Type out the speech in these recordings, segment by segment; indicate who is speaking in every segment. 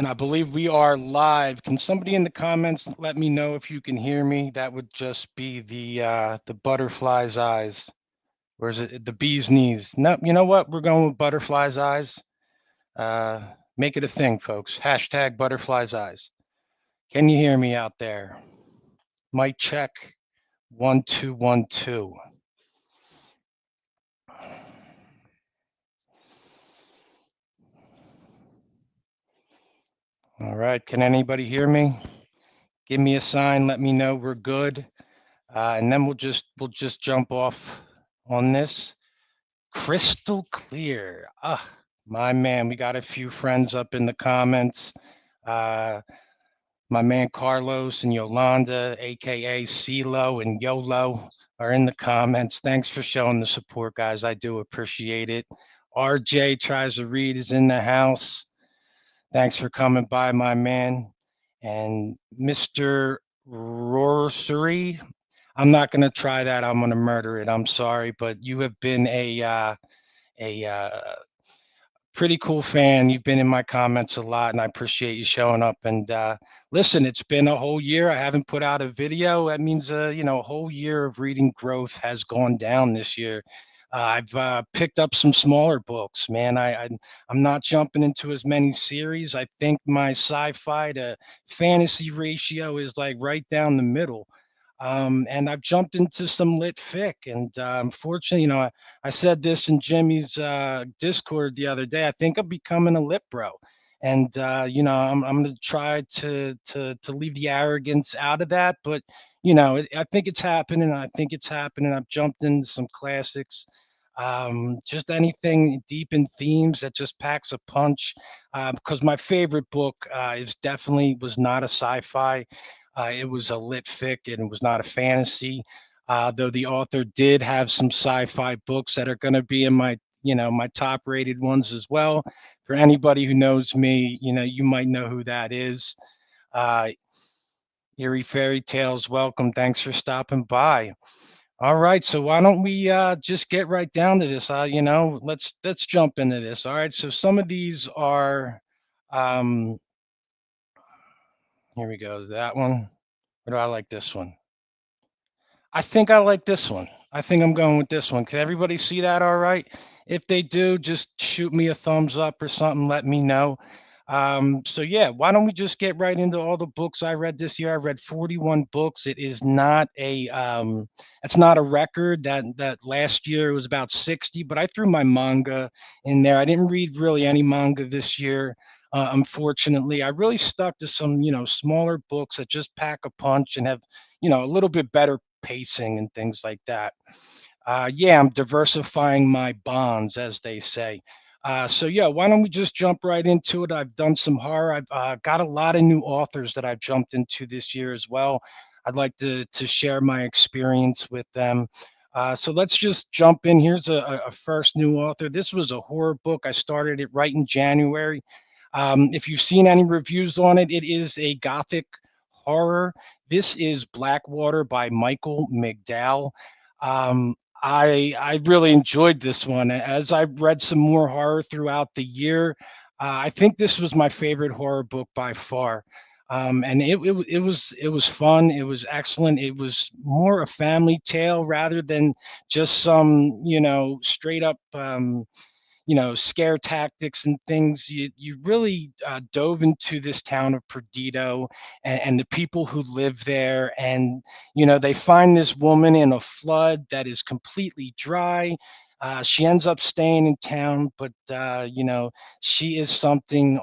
Speaker 1: And I believe we are live. Can somebody in the comments let me know if you can hear me? That would just be the butterfly's eyes. Or is it the bee's knees? No, you know what? We're going with butterfly's eyes. Uh, Make it a thing, folks. Hashtag butterfly's eyes. Can you hear me out there? Mic check. 1 2 1 2. All right. Can anybody hear me? Give me a sign. Let me know we're good. And then we'll just jump off on this. Crystal clear. Ah, my man, we got a few friends up in the comments. Uh, my man Carlos and Yolanda, aka CeeLo and YOLO, are in the comments. Thanks for showing the support, guys. I do appreciate it. RJ tries to read is in the house. Thanks for coming by, my man. And Mr. Rorsery, I'm not gonna try that. I'm gonna murder it. I'm sorry, but you have been a pretty cool fan. You've been in my comments a lot, and I appreciate you showing up. And listen, it's been a whole year. I haven't put out a video. That means, a whole year of reading growth has gone down this year. I've picked up some smaller books, man. I'm not jumping into as many series. I think my sci-fi to fantasy ratio is like right down the middle. And I've jumped into some lit fic, and unfortunately, I said this in Jimmy's Discord the other day. I think I'm becoming a lit bro, and I'm going to try to leave the arrogance out of that. But I think it's happening. I think it's happening. I've jumped into some classics. Just anything deep in themes that just packs a punch. Because my favorite book is definitely was not a sci-fi. It was a lit fic and it was not a fantasy. Though the author did have some sci-fi books that are going to be in my top rated ones as well. For anybody who knows me, you might know who that is. Uh, Eerie Fairy Tales, welcome. Thanks for stopping by. All right, so why don't we just get right down to this? Let's jump into this. All right, so some of these are, um, here we go. Is that one? Or do I like this one? I think I like this one. I think I'm going with this one. Can everybody see that all right? If they do, just shoot me a thumbs up or something. Let me know. So yeah, why don't we just get right into all the books I read this year? I read 41 books. It's not a record that last year it was about 60, but I threw my manga in there. I didn't read really any manga this year. Unfortunately, I really stuck to some, smaller books that just pack a punch and have, a little bit better pacing and things like that. Yeah, I'm diversifying my bonds, as they say. So yeah, why don't we just jump right into it? I've done some horror. I've got a lot of new authors that I've jumped into this year as well. I'd like to share my experience with them. So let's just jump in. Here's a first new author. This was a horror book. I started it right in January. If you've seen any reviews on it, it is a gothic horror. This is Blackwater by Michael McDowell. I really enjoyed this one. As I've read some more horror throughout the year, I think this was my favorite horror book by far. And it was fun. It was excellent. It was more a family tale rather than just some straight up scare tactics and things. You really dove into this town of Perdido and the people who live there, and they find this woman in a flood that is completely dry. She ends up staying in town, but she is something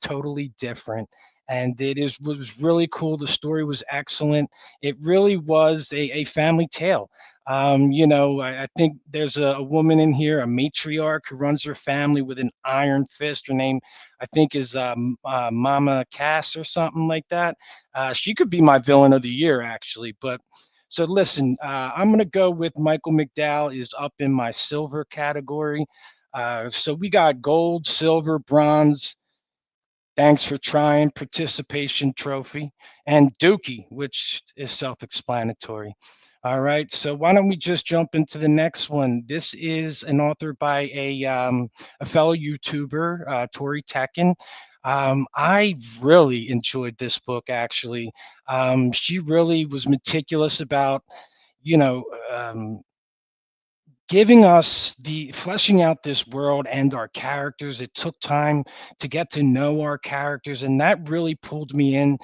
Speaker 1: totally different. And was really cool. The story was excellent. It really was a family tale. I think there's a woman in here, a matriarch who runs her family with an iron fist. Her name, I think, is Mama Cass or something like that. She could be my villain of the year, actually. But so listen, I'm gonna go with Michael McDowell is up in my silver category. So we got gold, silver, bronze. Thanks for trying participation trophy and Dookie, which is self-explanatory. All right, so why don't we just jump into the next one? This is an author by a fellow YouTuber, Tori Tekken. I really enjoyed this book, actually. She really was meticulous about, you know, um, giving us the fleshing out this world and our characters. It took time to get to know our characters, and that really pulled me in.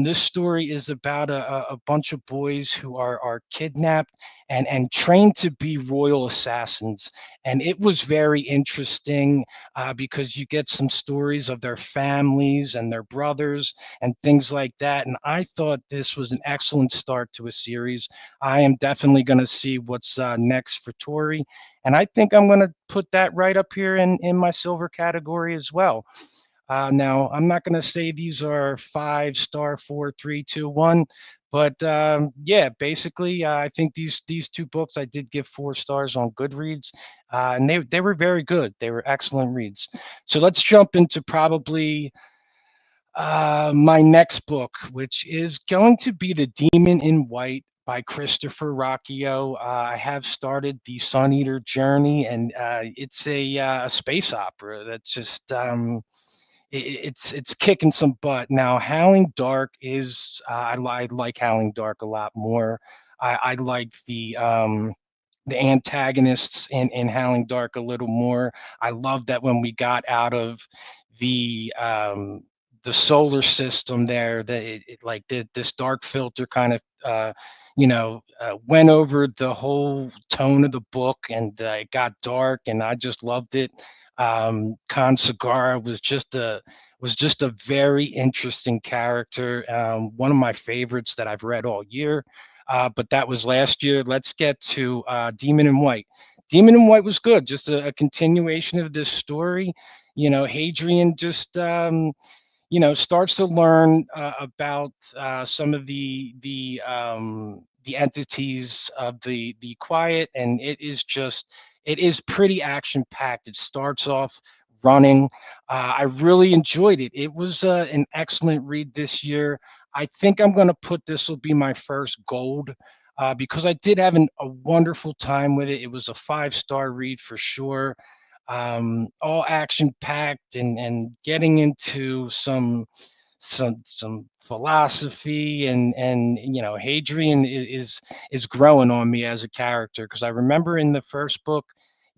Speaker 1: This story is about a bunch of boys who are kidnapped and trained to be royal assassins. And it was very interesting because you get some stories of their families and their brothers and things like that. And I thought this was an excellent start to a series. I am definitely going to see what's next for Tori, and I think I'm going to put that right up here in my silver category as well. Now, I'm not going to say these are 5 star, 4, 3, 2, 1, but yeah, basically, I think these two books I did give 4 stars on Goodreads, and they were very good. They were excellent reads. So let's jump into probably my next book, which is going to be The Demon in White by Christopher Rocchio. I have started the Sun Eater journey, and it's a space opera that's just it's kicking some butt. Now, Howling Dark is I like Howling Dark a lot more. I like the antagonists in Howling Dark a little more. I love that when we got out of the um, the solar system there, that like this dark filter kind of went over the whole tone of the book, and it got dark, and I just loved it. Khan Sagara was just a very interesting character, one of my favorites that I've read all year. But that was last year. Let's get to Demon in White. Demon in White was good, just a continuation of this story. Hadrian just starts to learn about some of the entities of the quiet, and it is pretty action packed. It starts off running. I really enjoyed it. It was an excellent read this year. I think I'm going to put this will be my first gold. Because I did have a wonderful time with it. It was a 5 star read for sure, all action packed and getting into some philosophy, and Hadrian is growing on me as a character, because I remember in the first book,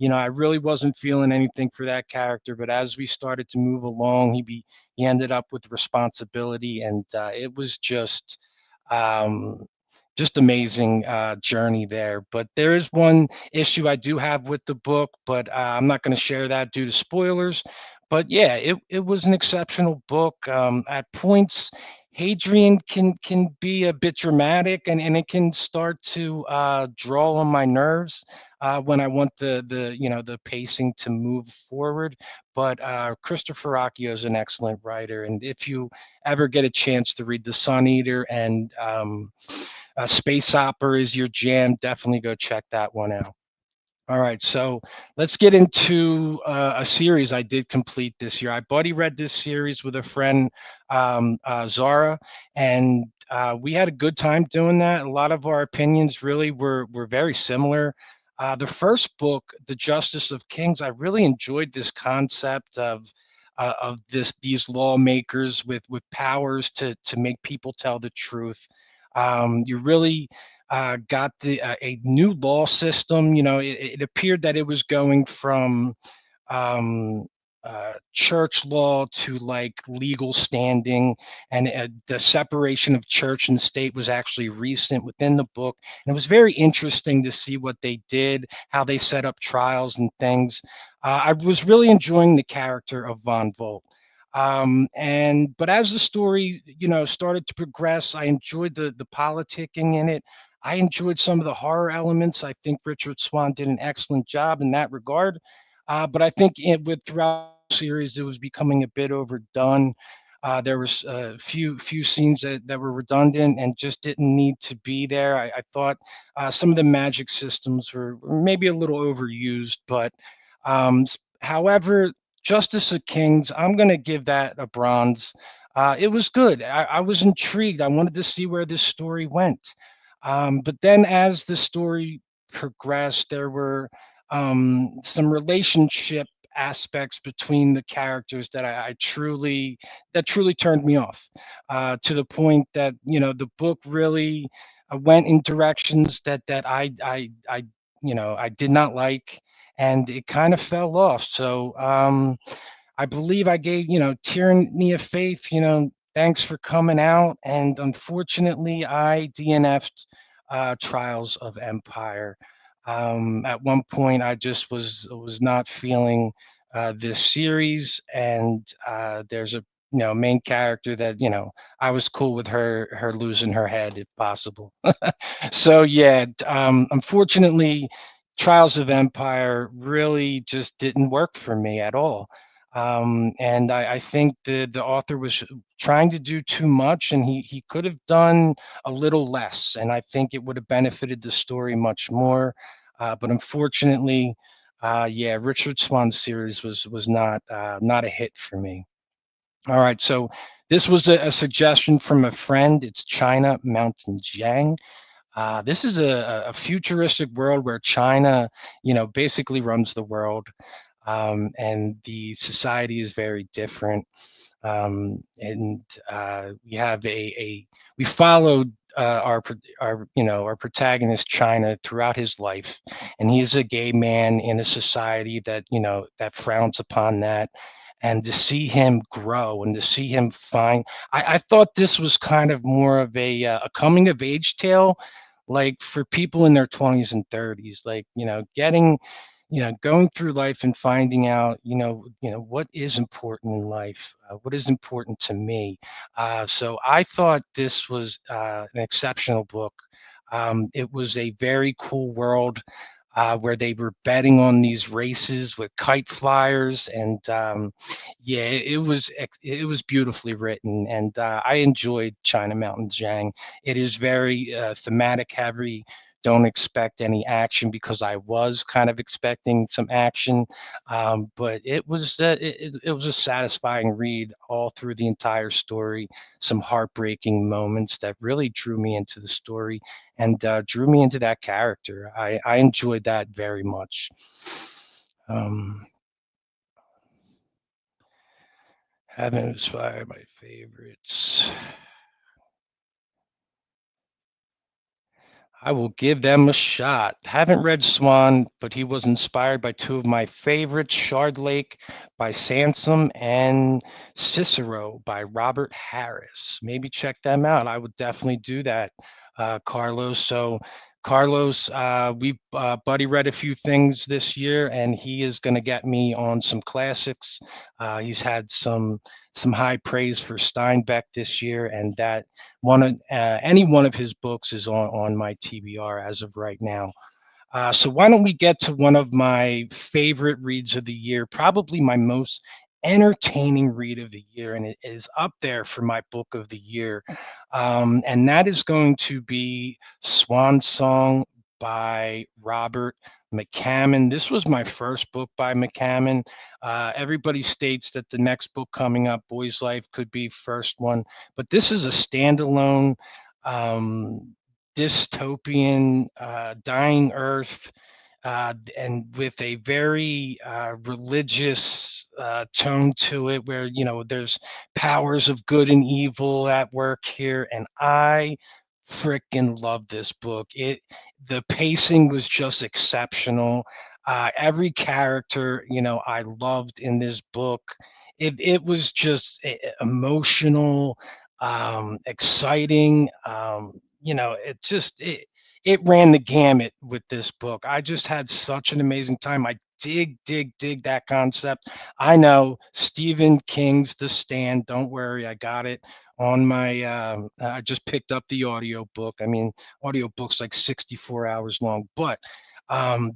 Speaker 1: I really wasn't feeling anything for that character, but as we started to move along, he ended up with responsibility, and it was um, just amazing journey there. But there is one issue I do have with the book, but I'm not going to share that due to spoilers. But yeah, it was an exceptional book. At points, Hadrian can be a bit dramatic, and it can start to draw on my nerves when I want the pacing to move forward. But Christopher Rocchio is an excellent writer, and if you ever get a chance to read The Sun Eater and Space Opera is your jam, definitely go check that one out. All right, so let's get into a series I did complete this year. I buddy read this series with a friend, Zara, and we had a good time doing that. A lot of our opinions really were very similar. The first book, The Justice of Kings, I really enjoyed this concept of these lawmakers with powers to make people tell the truth. You really got a new law system. It appeared that it was going from um, church law to like legal standing, and the separation of church and state was actually recent within the book. And it was very interesting to see what they did, how they set up trials and things. I was really enjoying the character of Von Volt. And but as the story, started to progress, I enjoyed the politicking in it. I enjoyed some of the horror elements. I think Richard Swan did an excellent job in that regard. But I think with throughout the series, it was becoming a bit overdone. There was a few scenes that were redundant and just didn't need to be there. I thought some of the magic systems were maybe a little overused, but however, Justice of Kings, I'm going to give that a bronze. It was good. I was intrigued. I wanted to see where this story went. But then as the story progressed, there were some relationship aspects between the characters that I truly that truly turned me off, to the point that the book really went in directions that I did not like, and it kind of fell off. So I believe I gave, Tyranny of Faith, thanks for coming out. And unfortunately, I DNF'd Trials of Empire. At one point, I just was not feeling this series, and there's a main character that I was cool with her losing her head if possible. So yeah, unfortunately, Trials of Empire really just didn't work for me at all. And I think the author was trying to do too much, and he could have done a little less, and I think it would have benefited the story much more. But unfortunately, yeah, Richard Swan's series was not a hit for me. All right, so this was a suggestion from a friend. It's China Mountain Jiang. This is a futuristic world where China, basically runs the world, and the society is very different. And we have we followed our protagonist China throughout his life, and he's a gay man in a society that that frowns upon that. And to see him grow and to see him find, I thought this was kind of more of a coming of age tale, like for people in their 20s and 30s, like getting going through life and finding out, what is important in life, what is important to me. So I thought this was an exceptional book. It was a very cool world where they were betting on these races with kite flyers, and yeah, it was beautifully written, and I enjoyed China Mountain Jiang. It is very thematic heavy. Don't expect any action, because I was kind of expecting some action, but it was a satisfying read all through the entire story. Some heartbreaking moments that really drew me into the story, and drew me into that character. I enjoyed that very much. Um, haven't inspired my favorites. I will give them a shot. Haven't read Swan, but he was inspired by two of my favorites, Shard Lake by Sansom and Cicero by Robert Harris. Maybe check them out. I would definitely do that, Carlos. So, Carlos, we Buddy read a few things this year, and he is going to get me on some classics. He's had some high praise for Steinbeck this year, and that any one of his books is on my TBR as of right now. So why don't we get to one of my favorite reads of the year, probably my most entertaining read of the year, and it is up there for my book of the year. And that is going to be Swan Song by Robert McCammon. This was my first book by McCammon. Everybody states that the next book coming up, Boy's Life, could be first one, but this is a standalone um, dystopian, dying Earth, and with a very religious tone to it, where there's powers of good and evil at work here, and I freaking love this book. The pacing was just exceptional. Every character, I loved in this book. It was just emotional, exciting. It ran the gamut with this book. I just had such an amazing time. I dig that concept. I know Stephen King's The Stand. Don't worry, I got it on my. I just picked up the audio book. I mean, audio book's like 64 hours long, but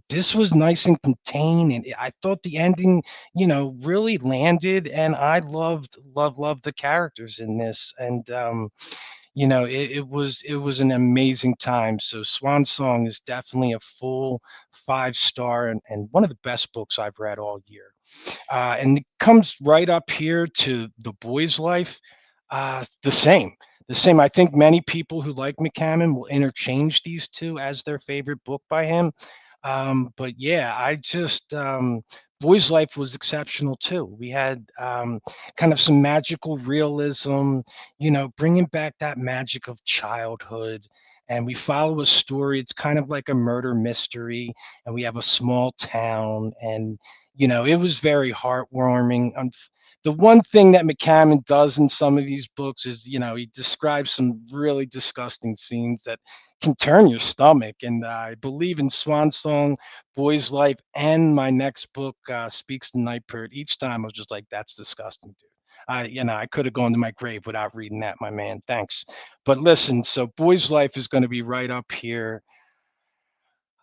Speaker 1: this was nice and contained, and I thought the ending, really landed, and I loved the characters in this, and it was an amazing time. So Swan Song is definitely a full 5 star, and one of the best books I've read all year. And it comes right up here to The Boy's Life. The same. I think many people who like McCammon will interchange these two as their favorite book by him. But yeah, I just Boy's Life was exceptional too. We had kind of some magical realism, bringing back that magic of childhood. And we follow a story. It's kind of like a murder mystery, and we have a small town. And, it was very heartwarming. The one thing that McCammon does in some of these books is, he describes some really disgusting scenes that can turn your stomach. And I believe in Swan Song, Boy's Life, and my next book, Speaks the Night Bird. Each time I was just like, that's disgusting, dude. I could have gone to my grave without reading that, my man. Thanks. But listen, so Boy's Life is going to be right up here.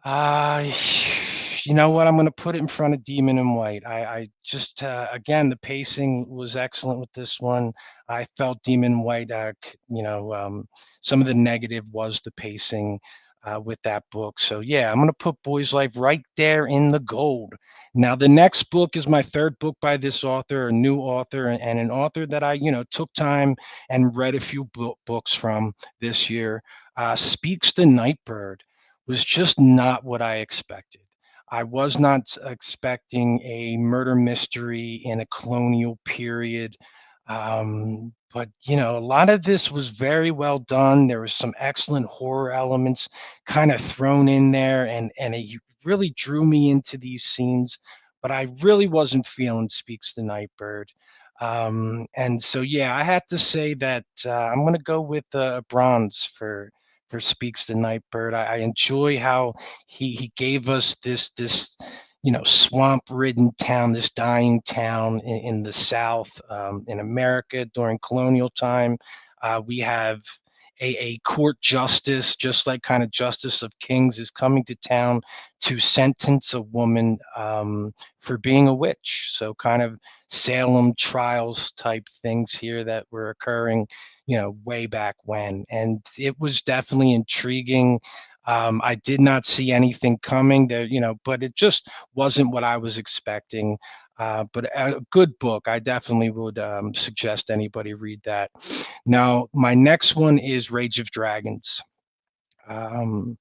Speaker 1: Uh, you know what? I'm going to put it in front of Demon in White. I just, again, the pacing was excellent with this one. I felt Demon in White, some of the negative was the pacing with that book. So, yeah, I'm going to put Boy's Life right there in the gold. Now, the next book is my third book by this author, a new author, and an author that I, took time and read a few books from this year. Speaks the Nightbird was just not what I expected. I was not expecting a murder mystery in a colonial period. But a lot of this was very well done. There was some excellent horror elements kind of thrown in there, and it really drew me into these scenes. But I really wasn't feeling Speaks the Nightbird. And so, yeah, I have to say that I'm going to go with a bronze for Speaks the Nightbird. I enjoy how he gave us this swamp-ridden town, this dying town in the South, in America during colonial time. We have a court justice, just like kind of Justice of Kings, is coming to town to sentence a woman for being a witch. So kind of Salem trials type things here that were occurring, way back when. And it was definitely intriguing. I did not see anything coming there, but it just wasn't what I was expecting. But a good book. I definitely would suggest anybody read that. Now, my next one is Rage of Dragons. Um,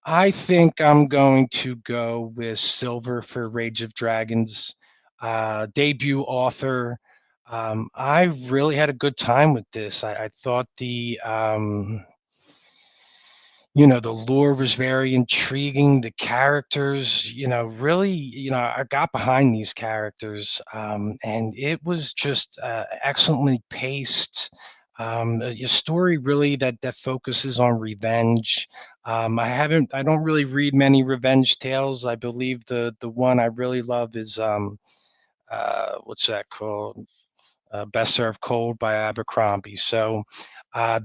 Speaker 1: I think I'm going to go with Silver for Rage of Dragons. Debut author. I really had a good time with this. I thought the lore was very intriguing. The characters, really, I got behind these characters, and it was just excellently paced. A story really that focuses on revenge. I don't really read many revenge tales. I believe the one I really love is what's that called? Best Served Cold by Abercrombie. So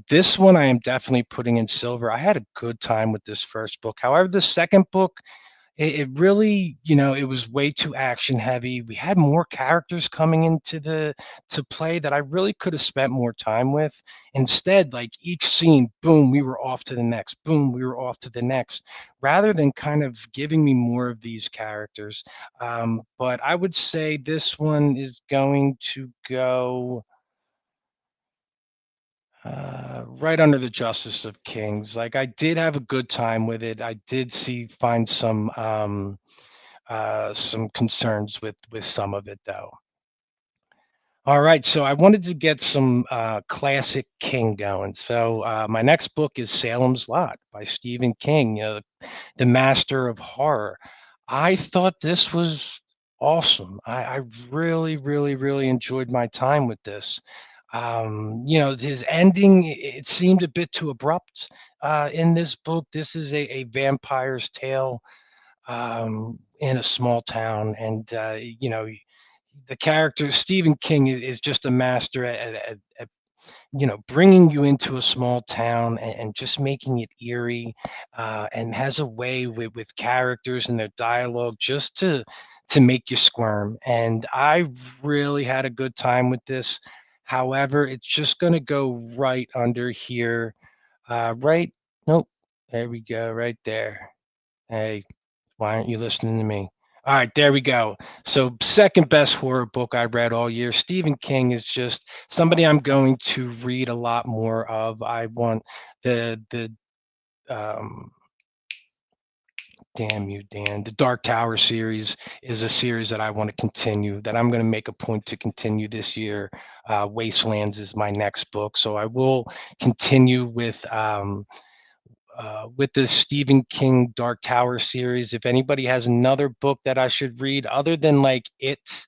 Speaker 1: this one I am definitely putting in silver. I had a good time with this first book. However, the second book, it really, it was way too action heavy. We had more characters coming into the to play that I really could have spent more time with. Instead, like each scene, boom, we were off to the next. Boom, we were off to the next. Rather than kind of giving me more of these characters. But I would say this one is going to go right under the Justice of Kings. Like I did have a good time with it. I did find some concerns with some of it though. All right, so I wanted to get some classic King going. So my next book is Salem's Lot by Stephen King, the master of horror. I thought this was awesome. I really, really, really enjoyed my time with this. His ending, it seemed a bit too abrupt in this book. This is a vampire's tale in a small town. And, the character, Stephen King, is just a master at bringing you into a small town and just making it eerie, and has a way with characters and their dialogue just to make you squirm. And I really had a good time with this. However, it's just going to go right under here. Right. Nope. There we go. Right there. Hey, why aren't you listening to me? All right, there we go. So, second best horror book I read all year. Stephen King is just somebody I'm going to read a lot more of. I want the um, Damn you, Dan. The Dark Tower series is a series that I want to continue, that I'm going to make a point to continue this year. Wastelands is my next book, so I will continue with the Stephen King Dark Tower series. If anybody has another book that I should read other than like it,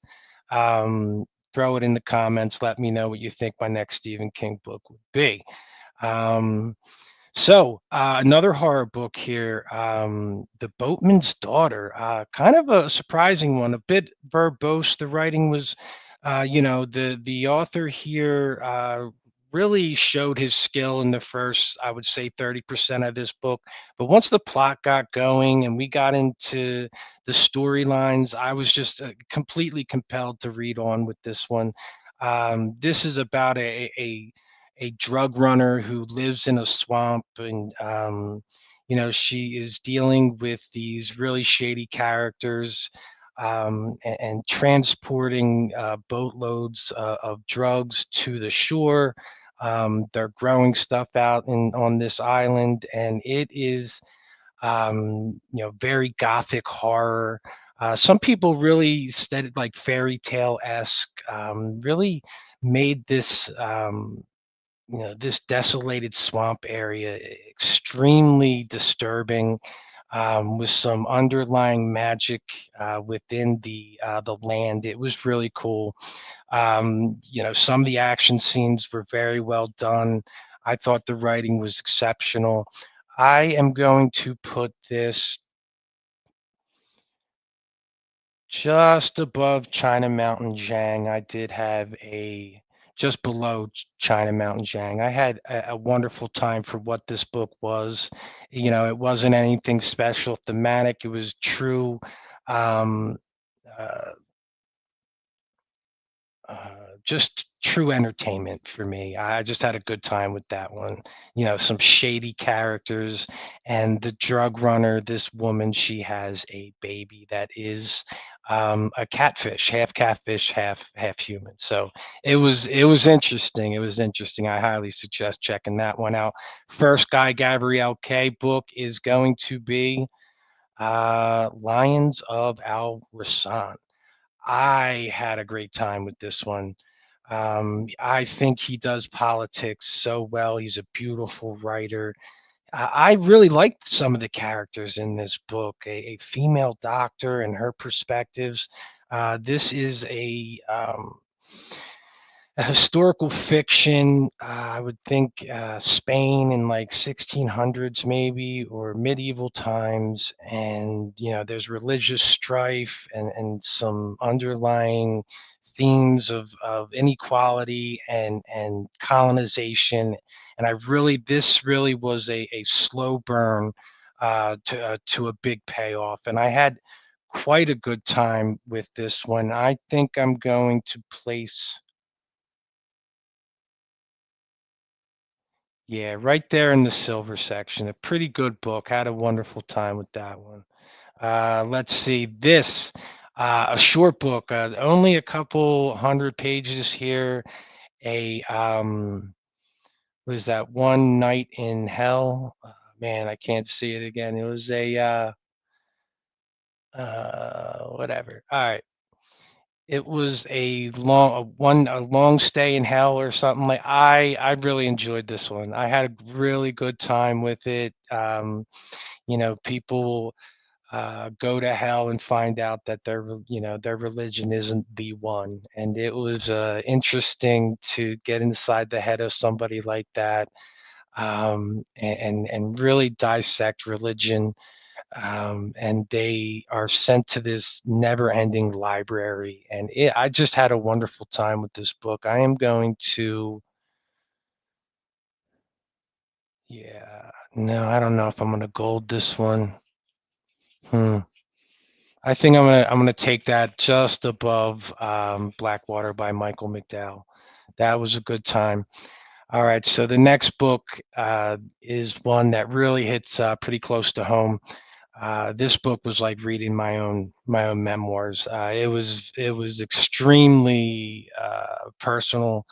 Speaker 1: um, throw it in the comments. Let me know what you think my next Stephen King book would be. Um, Another horror book here, The Boatman's Daughter, kind of a surprising one, a bit verbose. The writing was, the author here really showed his skill in the first, I would say, 30% of this book. But once the plot got going and we got into the storylines, I was just completely compelled to read on with this one. This is about a drug runner who lives in a swamp, and she is dealing with these really shady characters, and transporting boatloads of drugs to the shore. They're growing stuff out on this island, and it is very gothic horror. Some people really said it like fairy tale esque. Really made this desolated swamp area extremely disturbing, with some underlying magic within the land. It was really cool. Some of the action scenes were very well done. I thought the writing was exceptional. I am going to put this just above China Mountain Zhang. I did have a just below China Mountain Zhang. I had a wonderful time for what this book was. It wasn't anything special thematic. It was true um, uh, just true entertainment for me. I just had a good time with that one. Some shady characters, and the drug runner, this woman, she has a baby that is a catfish, half human. So it was interesting. It was interesting. I highly suggest checking that one out. First Guy Gabrielle K book is going to be Lions of Al Rasan. I had a great time with this one. I think he does politics so well. He's a beautiful writer. I really liked some of the characters in this book. A female doctor and her perspectives. This is a historical fiction. I would think Spain in like 1600s maybe, or medieval times, and there's religious strife and some underlying themes of inequality and colonization. And this really was a slow burn to a big payoff, and I had quite a good time with this one. I think I'm going to place. Yeah, right there in the silver section. A pretty good book. Had a wonderful time with that one. Let's see. A short book, only a couple hundred pages here. What is that? One Night in Hell. Man, I can't see it again. It was whatever. All right. It was a long stay in hell or something. Like, I really enjoyed this one. I had a really good time with it. People go to hell and find out that their religion isn't the one, and it was interesting to get inside the head of somebody like that, and really dissect religion. And they are sent to this never-ending library. And I just had a wonderful time with this book. I am going to, yeah, no, I don't know if I'm going to gold this one. Hmm. I think I'm gonna take that just above Blackwater by Michael McDowell. That was a good time. All right, so the next book is one that really hits pretty close to home. This book was like reading my own memoirs. It was extremely personal.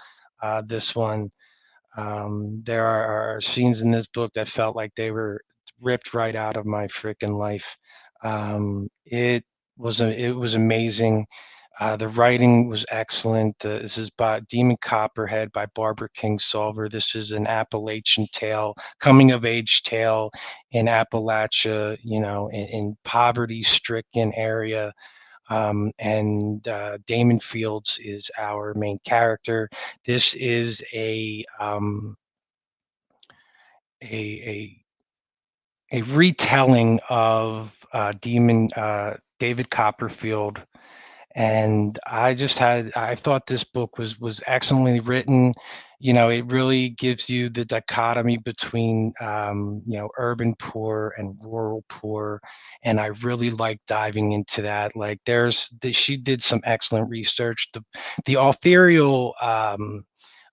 Speaker 1: This one, there are scenes in this book that felt like they were ripped right out of my freaking life. It was amazing. The writing was excellent. This is by Demon Copperhead by Barbara Kingsolver. This is an Appalachian tale, coming of age tale in Appalachia, in poverty-stricken area. And Damon Fields is our main character. This is a a retelling of Demon David Copperfield, and I thought this book was excellently written. It really gives you the dichotomy between urban poor and rural poor, and I really like diving into that. Like she did some excellent research. The authorial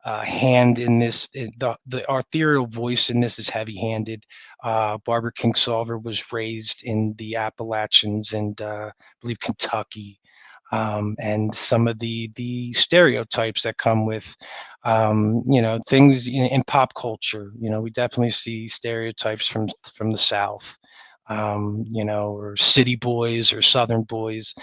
Speaker 1: hand in this, the authorial voice in this is heavy-handed. Barbara Kingsolver was raised in the Appalachians and I believe Kentucky, and some of the stereotypes that come with things in pop culture. We definitely see stereotypes from the South, or city boys or Southern boys.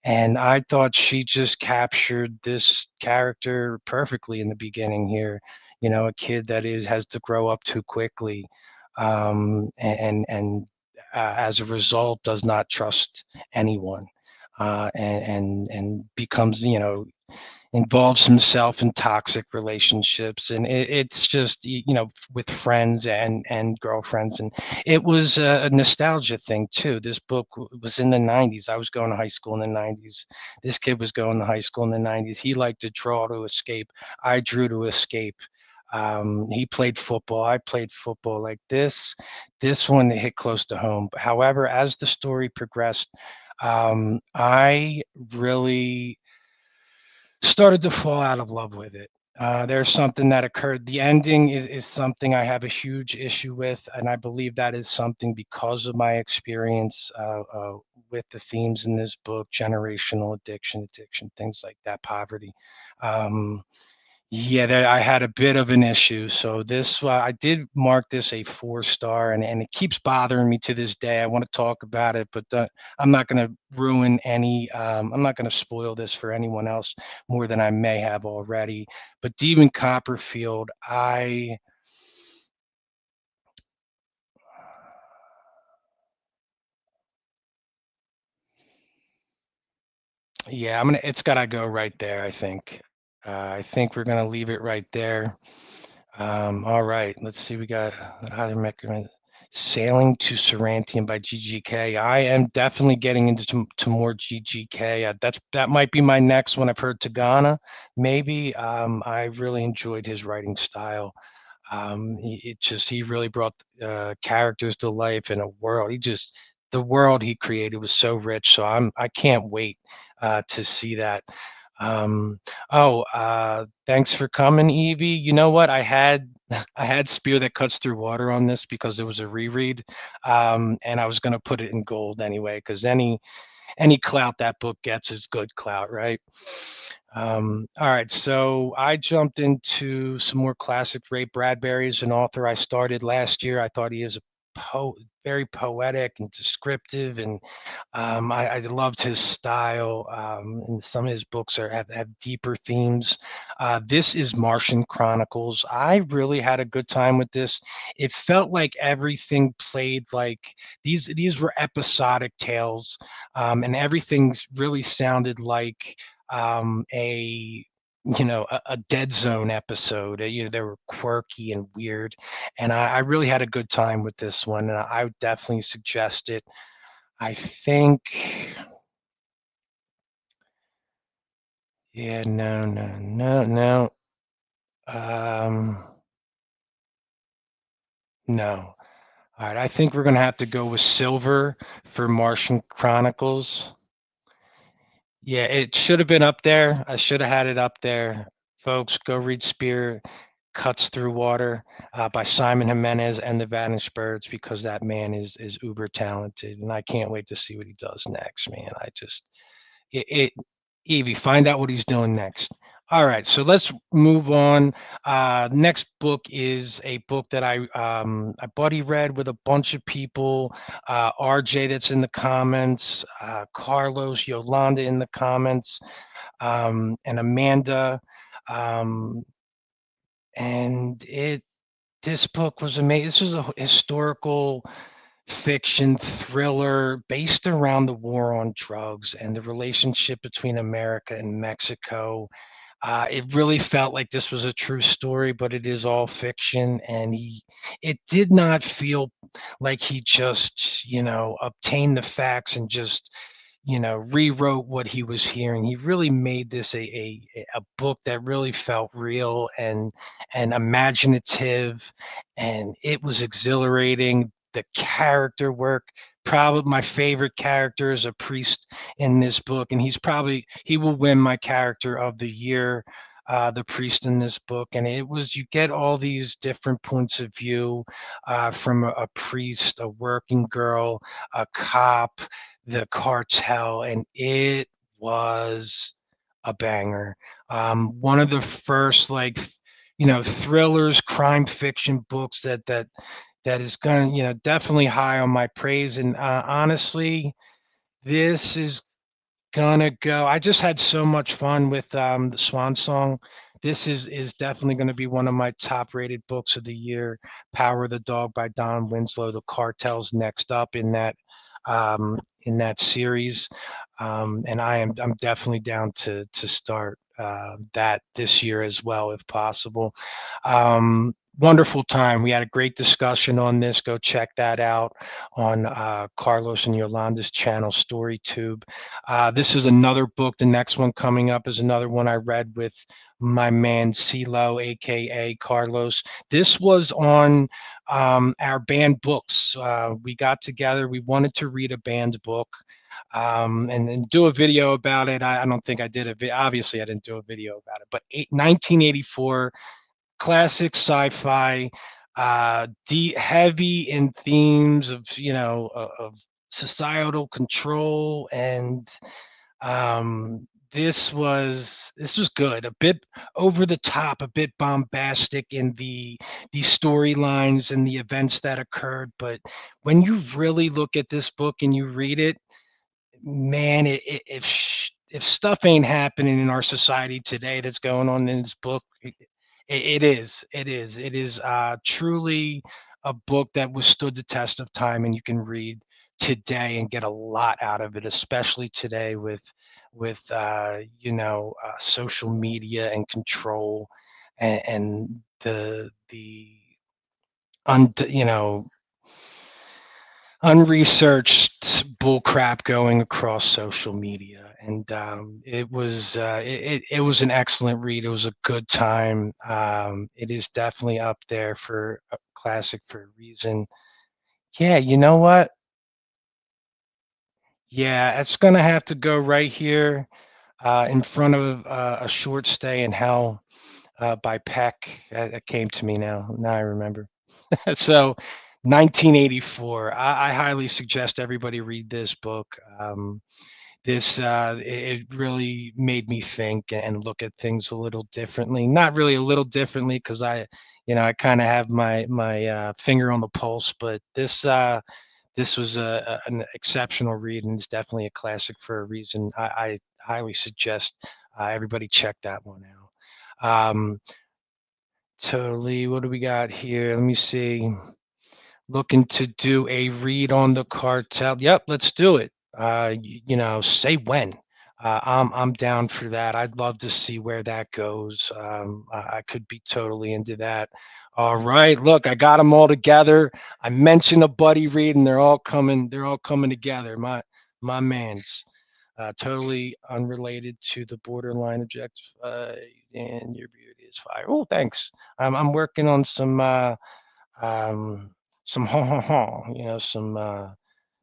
Speaker 1: And I thought she just captured this character perfectly in the beginning here. A kid that has to grow up too quickly, and as a result does not trust anyone, and becomes, involves himself in toxic relationships, and it's just with friends and girlfriends. And it was a nostalgia thing too. This book was in the 90s. I was going to high school in the 90s. This kid was going to high school in the 90s. He liked to draw to escape. I drew to escape. He played football. I played football. Like this one hit close to home. However, as the story progressed, I really started to fall out of love with it. There's something that occurred. The ending is something I have a huge issue with, and I believe that is something because of my experience with the themes in this book: generational addiction, things like that, poverty. Um, yeah, I had a bit of an issue. So I did mark this a 4 star, and it keeps bothering me to this day. I want to talk about it, but I'm not going to ruin any. I'm not going to spoil this for anyone else more than I may have already. But Demon Copperfield, yeah, It's got to go right there. I think we're going to leave it right there. All right, let's see. We got highly recommend Sailing to Sarantium by GGK. I am definitely getting into to more GGK. That might be my next one. I've heard Tagana, maybe. I really enjoyed his writing style. He really brought characters to life in a world. The world he created was so rich. So I can't wait to see that. Um, Thanks for coming, Evie. You know what? I had Spear That Cuts Through Water on this because it was a reread, and I was going to put it in gold anyway because any clout that book gets is good clout, right? All right, so I jumped into some more classic. Ray Bradbury is an author I started last year. I thought he is a very poetic and descriptive, and I loved his style, and some of his books have deeper themes. This is Martian Chronicles. I really had a good time with this. It felt like everything played like these were episodic tales, and everything's really sounded like a Dead Zone episode. They were quirky and weird, and I really had a good time with this one, and I would definitely suggest it. I think, yeah, no, no, no, no. Um, no. All right, I think we're gonna have to go with Silver for Martian Chronicles. Yeah, it should have been up there. I should have had it up there. Folks, go read Spear Cuts Through Water by Simon Jimenez and the Vanished Birds, because that man is uber talented, and I can't wait to see what he does next, man. Evie, find out what he's doing next. All right, so let's move on. Next book is a book that I buddy read with a bunch of people. RJ that's in the comments, Carlos, Yolanda in the comments, and Amanda. Um, and it this book was amazing. This was a historical fiction thriller based around the war on drugs and the relationship between America and Mexico. It really felt like this was a true story, but it is all fiction. And it did not feel like he just, obtained the facts and just, rewrote what he was hearing. He really made this a book that really felt real and imaginative, and it was exhilarating. The character work, probably my favorite character is a priest in this book, and he will win my character of the year, the priest in this book. And you get all these different points of view, from a priest, a working girl, a cop, the cartel, and it was a banger. One of the first, like, thrillers, crime fiction books that is going to, definitely high on my praise. And honestly, this is gonna go. I just had so much fun with the Swan Song. This is definitely going to be one of my top rated books of the year. Power of the Dog by Don Winslow. The Cartel's next up in that series, and I'm definitely down to start that this year as well if possible. Wonderful time. We had a great discussion on this. Go check that out on Carlos and Yolanda's channel, StoryTube. This is another book. The next one coming up is another one I read with my man CeeLo, aka Carlos. This was on our banned books. We got together. We wanted to read a banned book, and do a video about it. I don't think I did obviously I didn't do a video about it, but 1984 classic sci-fi, heavy in themes of of societal control. And this was good, a bit over the top, a bit bombastic in the storylines and the events that occurred. But when you really look at this book and you read it, man, if stuff ain't happening in our society today that's going on in this book, it is truly a book that withstood the test of time, and you can read today and get a lot out of it, especially today with social media and control, and the un, you know unresearched bull crap going across social media. And it was an excellent read. It was a good time. It is definitely up there for a classic for a reason. Yeah, you know what? Yeah, it's gonna have to go right here, in front of A Short Stay in Hell, by Peck. It came to me now. Now I remember. So 1984. I highly suggest everybody read this book. It really made me think and look at things a little differently. Not really a little differently, because I kind of have my finger on the pulse. But this was an exceptional read, and it's definitely a classic for a reason. I highly suggest everybody check that one out. Totally. What do we got here? Let me see. Looking to do a read on the cartel. Yep, let's do it. Say when. I'm down for that. I'd love to see where that goes. I could be totally into that. All right, look, I got them all together. I mentioned a buddy read, and they're all coming. They're all coming together. My man's totally unrelated to the borderline objective, and your beauty is fire. Oh, thanks. I'm working on um, some ha ha ha,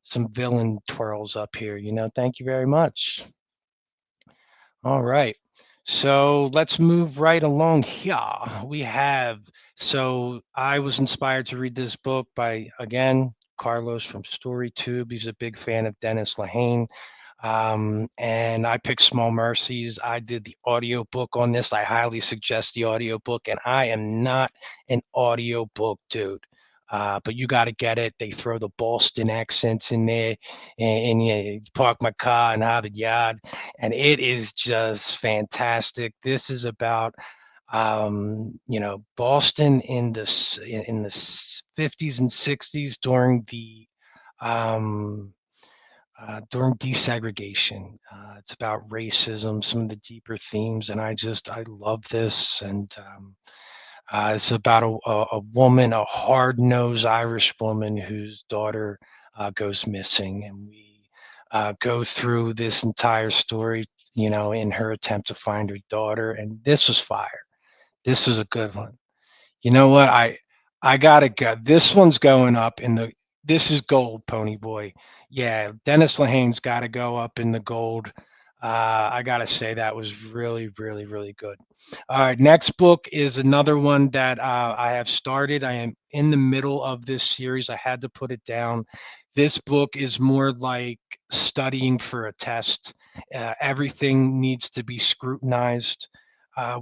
Speaker 1: some villain twirls up here. Thank you very much. All right. So let's move right along here. We have, so I was inspired to read this book by, again, Carlos from StoryTube. He's a big fan of Dennis Lehane. And I picked Small Mercies. I did the audiobook on this. I highly suggest the audiobook, and I am not an audiobook dude. But you got to get it. They throw the Boston accents in there, and you park my car in Harvard Yard, and it is just fantastic. This is about Boston in the 50s and 60s um, during desegregation. It's about racism, some of the deeper themes, and I love this. And it's about a woman, a hard-nosed Irish woman whose daughter goes missing, and we go through this entire story, in her attempt to find her daughter. And this was fire. This was a good one. You know what? I gotta go. This one's going up in the. This is gold, Pony Boy. Yeah, Dennis Lehane's got to go up in the gold. I gotta say that was really, really, really good. All right, next book is another one that I have started. I am in the middle of this series. I had to put it down. This book is more like studying for a test. Everything needs to be scrutinized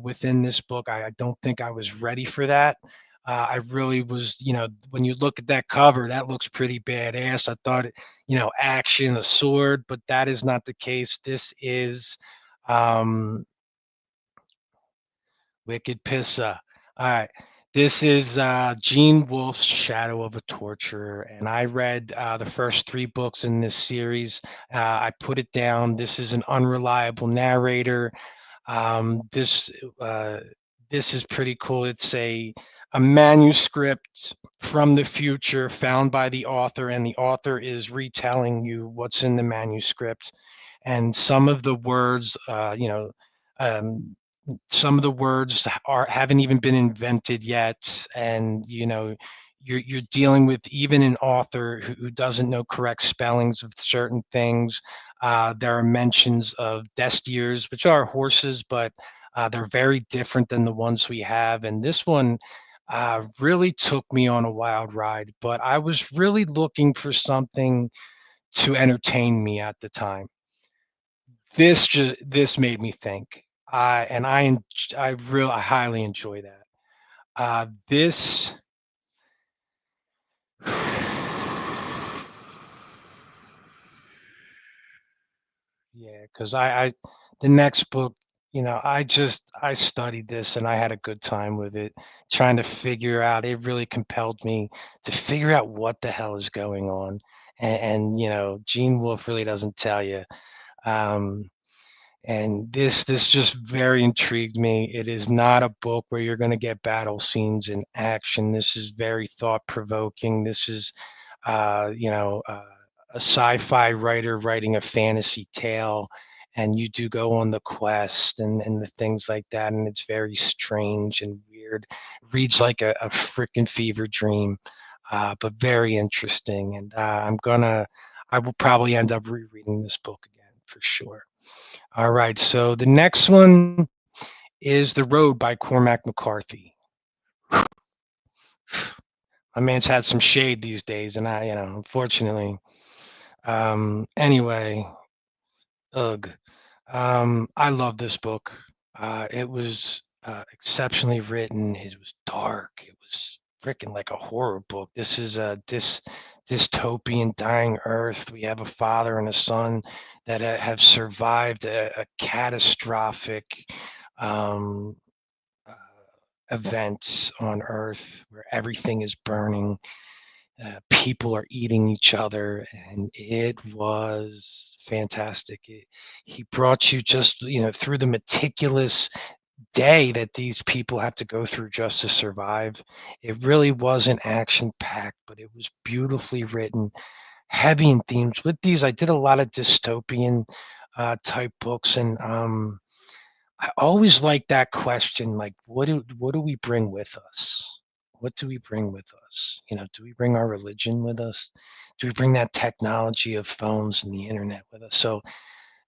Speaker 1: within this book. I don't think I was ready for that. I really was, when you look at that cover, that looks pretty badass. I thought, action, a sword, but that is not the case. This is um, Wicked Pissa. All right. This is Gene Wolfe's Shadow of a Torturer. And I read the first three books in this series. I put it down. This is an unreliable narrator. Um, this uh, this is pretty cool. It's a manuscript from the future found by the author, and the author is retelling you what's in the manuscript. And some of the words, um, some of the words haven't even been invented yet, and you're dealing with even an author who doesn't know correct spellings of certain things. There are mentions of destiers, which are horses, but they're very different than the ones we have. And this one really took me on a wild ride, but I was really looking for something to entertain me at the time. This made me think. I highly enjoy that. This Yeah, because the next book, I studied this and I had a good time with it, trying to figure out. It really compelled me to figure out what the hell is going on, and Gene Wolfe really doesn't tell you. Um, and this just very intrigued me. It is not a book where you're going to get battle scenes and action. This is very thought provoking. This is a sci-fi writer writing a fantasy tale, and you do go on the quest and the things like that, and it's very strange and weird. Reads like a freaking fever dream, but very interesting. And I will probably end up rereading this book again for sure. All right, so the next one is The Road by Cormac McCarthy. My man's had some shade these days, and unfortunately. Anyway, ugh. I love this book. It was exceptionally written. It was dark. It was freaking like a horror book. This is a dystopian dying Earth. We have a father and a son that have survived a catastrophic um, uh, event on Earth where everything is burning. People are eating each other, and it was fantastic. He brought you just through the meticulous day that these people have to go through just to survive. It really wasn't action packed, but it was beautifully written, heavy in themes. With these, I did a lot of dystopian type books, and I always like that question, like, what do we bring with us? What do we bring with us? Do we bring our religion with us? Do we bring that technology of phones and the internet with us? So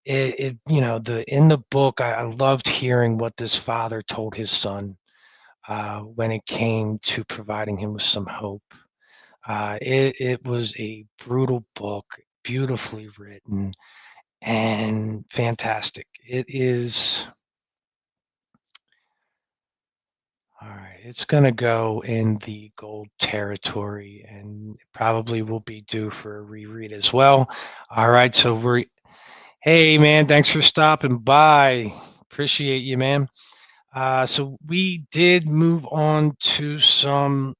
Speaker 1: the in the book, I loved hearing what this father told his son when it came to providing him with some hope. It was a brutal book, beautifully written, and fantastic. It is. All right, it's gonna go in the gold territory and probably will be due for a reread as well. All right, so hey man, thanks for stopping by. Appreciate you, man. So we did move on to some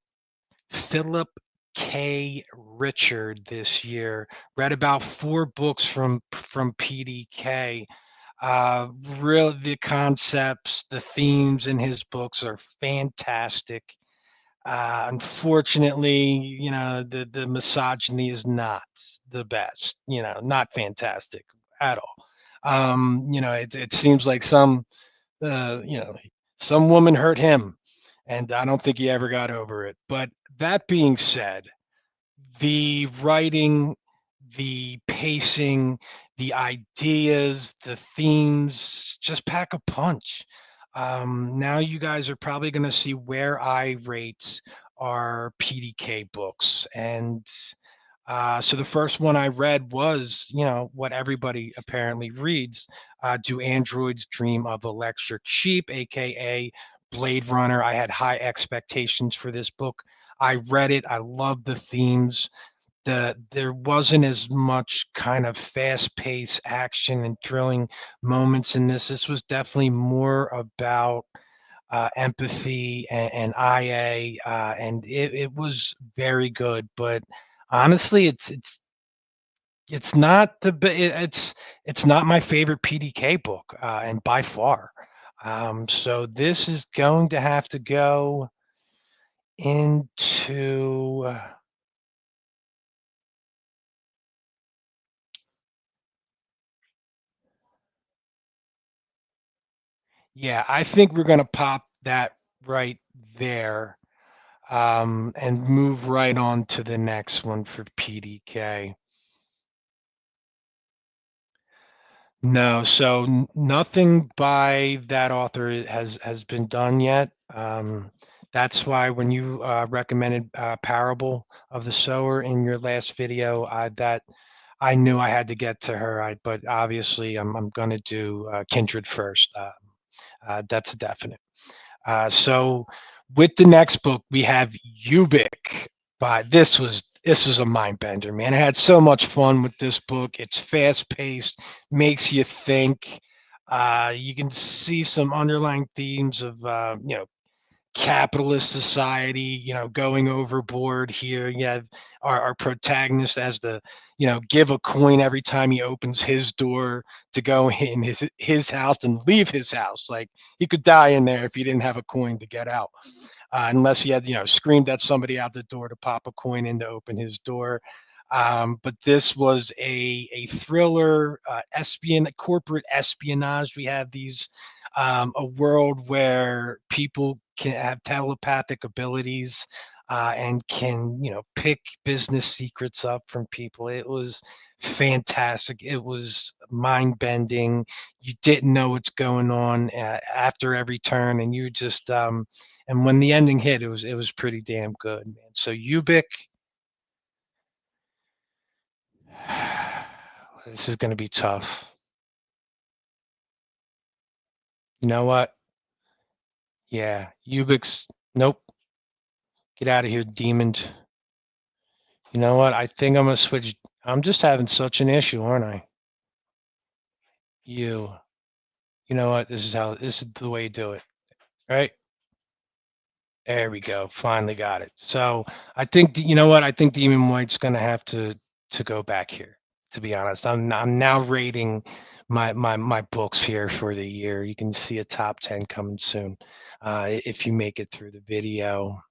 Speaker 1: Philip K. Richard this year. Read about 4 books from PDK. Real the concepts, the themes in his books are fantastic. Unfortunately, the misogyny is not the best. Not fantastic at all. It seems like uh, you know, some woman hurt him, and I don't think he ever got over it. But that being said, the writing, the pacing, the ideas, the themes just pack a punch. Now you guys are probably going to see where I rate our PDK books. And so the first one I read was, what everybody apparently reads. Do Androids Dream of Electric Sheep, aka Blade Runner? I had high expectations for this book. I read it. I loved the themes. There wasn't as much kind of fast-paced action and thrilling moments in this. This was definitely more about empathy and IA, and it was very good. But honestly, it's not it's not my favorite PDK book, and by far. So this is going to have to go into. Yeah, I think we're going to pop that right there, and move right on to the next one for PDK. No, so nothing by that author has been done yet. That's why when you recommended Parable of the Sower in your last video, that I knew I had to get to her. But obviously I'm going to do Kindred first. That's a definite. So with the next book, we have Ubik. But this was a mind bender, man. I had so much fun with this book. It's fast paced, makes you think. You can see some underlying themes of capitalist society, going overboard here. You have our protagonist as the, give a coin every time he opens his door to go in his house and leave his house. Like he could die in there if he didn't have a coin to get out, unless he had, screamed at somebody out the door to pop a coin in to open his door. But this was a thriller, corporate espionage. We have a world where people can have telepathic abilities, and can, pick business secrets up from people. It was fantastic. It was mind bending. You didn't know what's going on after every turn, and you just and when the ending hit, it was pretty damn good, man. So Ubik, this is going to be tough. You know what? Yeah, Ubik's. Nope. Get out of here, demon. You know what? I think I'm gonna switch. I'm just having such an issue, aren't I? You. You know what? This is the way you do it, right? There we go. Finally got it. So I think you know what? I think Demon White's gonna have to go back here. To be honest, I'm now rating my books here for the year. You can see a top 10 coming soon, if you make it through the video.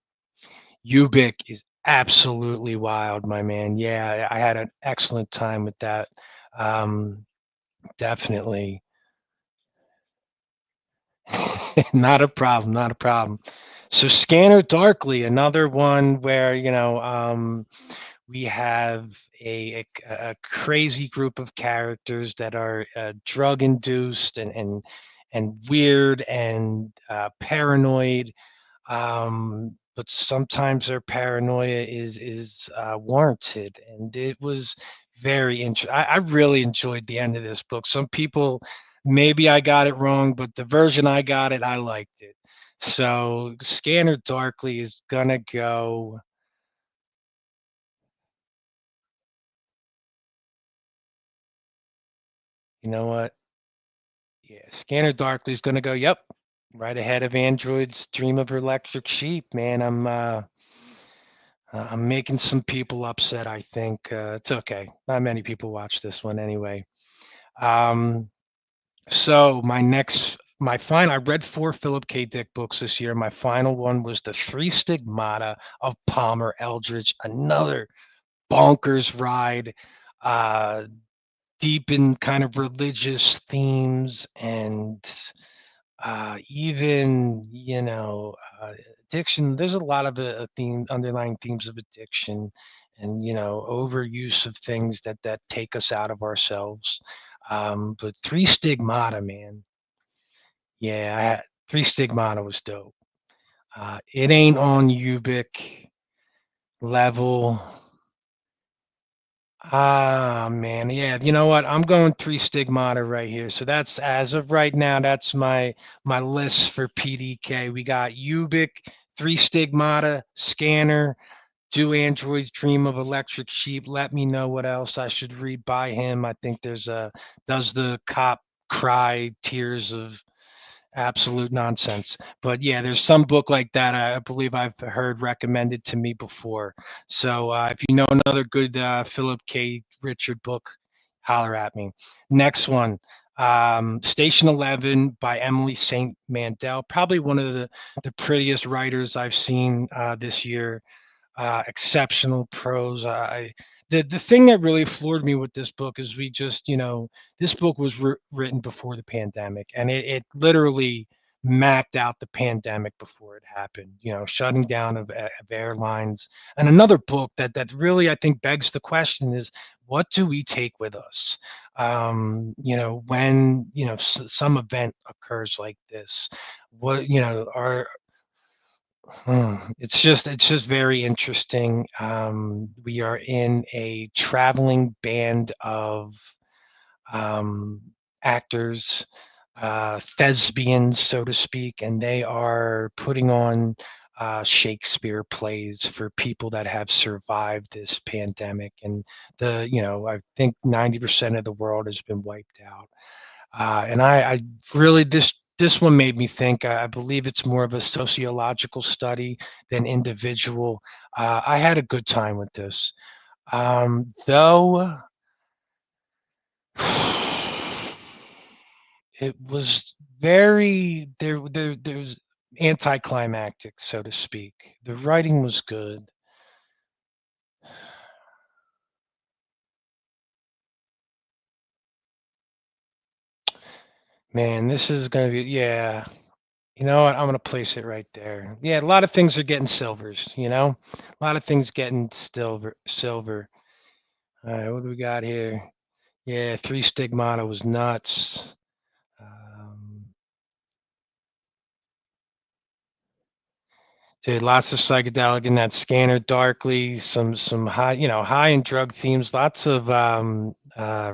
Speaker 1: Ubik is absolutely wild, my man. Yeah, I had an excellent time with that. Um, Definitely. Not a problem, not a problem. So Scanner Darkly, another one where, we have a crazy group of characters that are drug induced and weird and paranoid. But sometimes their paranoia is warranted, and it was very interesting. I really enjoyed the end of this book. Some people, maybe I got it wrong, but the version I got it, I liked it. So Scanner Darkly is gonna go. You know what? Yeah, Scanner Darkly is gonna go. Yep, right ahead of Android's Dream of Electric Sheep. Man, I'm making some people upset. I think it's okay. Not many people watch this one anyway. Um, So my final, I read four Philip K. Dick books this year. My final one was The Three Stigmata of Palmer Eldritch, another bonkers ride, uh, deep in kind of religious themes and even, addiction. There's a lot of underlying themes of addiction and, overuse of things that take us out of ourselves. But Three Stigmata, man. Yeah, Three Stigmata was dope. It ain't on Ubik level. Ah, man. Yeah, you know what? I'm going Three Stigmata right here. So that's as of right now, that's my list for PDK. We got Ubik, Three Stigmata, Scanner, Do Androids Dream of Electric Sheep. Let me know what else I should read by him. I think there's a Does the Cop Cry, Tears of Absolute nonsense. But yeah, there's some book like that I believe I've heard recommended to me before. So if you know another good Philip K. Richard book, holler at me. Next one, Station 11 by Emily St. Mandel. Probably one of the prettiest writers I've seen this year. Exceptional prose. The thing that really floored me with this book is this book was written before the pandemic, and it literally mapped out the pandemic before it happened. Shutting down of airlines, and another book that really I think begs the question is what do we take with us? When some event occurs like this, what are it's just very interesting. We are in a traveling band of um, actors, thespians, so to speak, and they are putting on Shakespeare plays for people that have survived this pandemic. And I think 90% of the world has been wiped out. And I really this one made me think. I believe it's more of a sociological study than individual. I had a good time with this, though it was very there's anticlimactic, so to speak. The writing was good. Man, this is gonna be yeah. You know what? I'm gonna place it right there. Yeah, a lot of things are getting silvers, A lot of things getting silver. All right, what do we got here? Yeah, Three Stigmata was nuts. Um, Dude, lots of psychedelic in that Scanner Darkly, some high, high in drug themes, lots of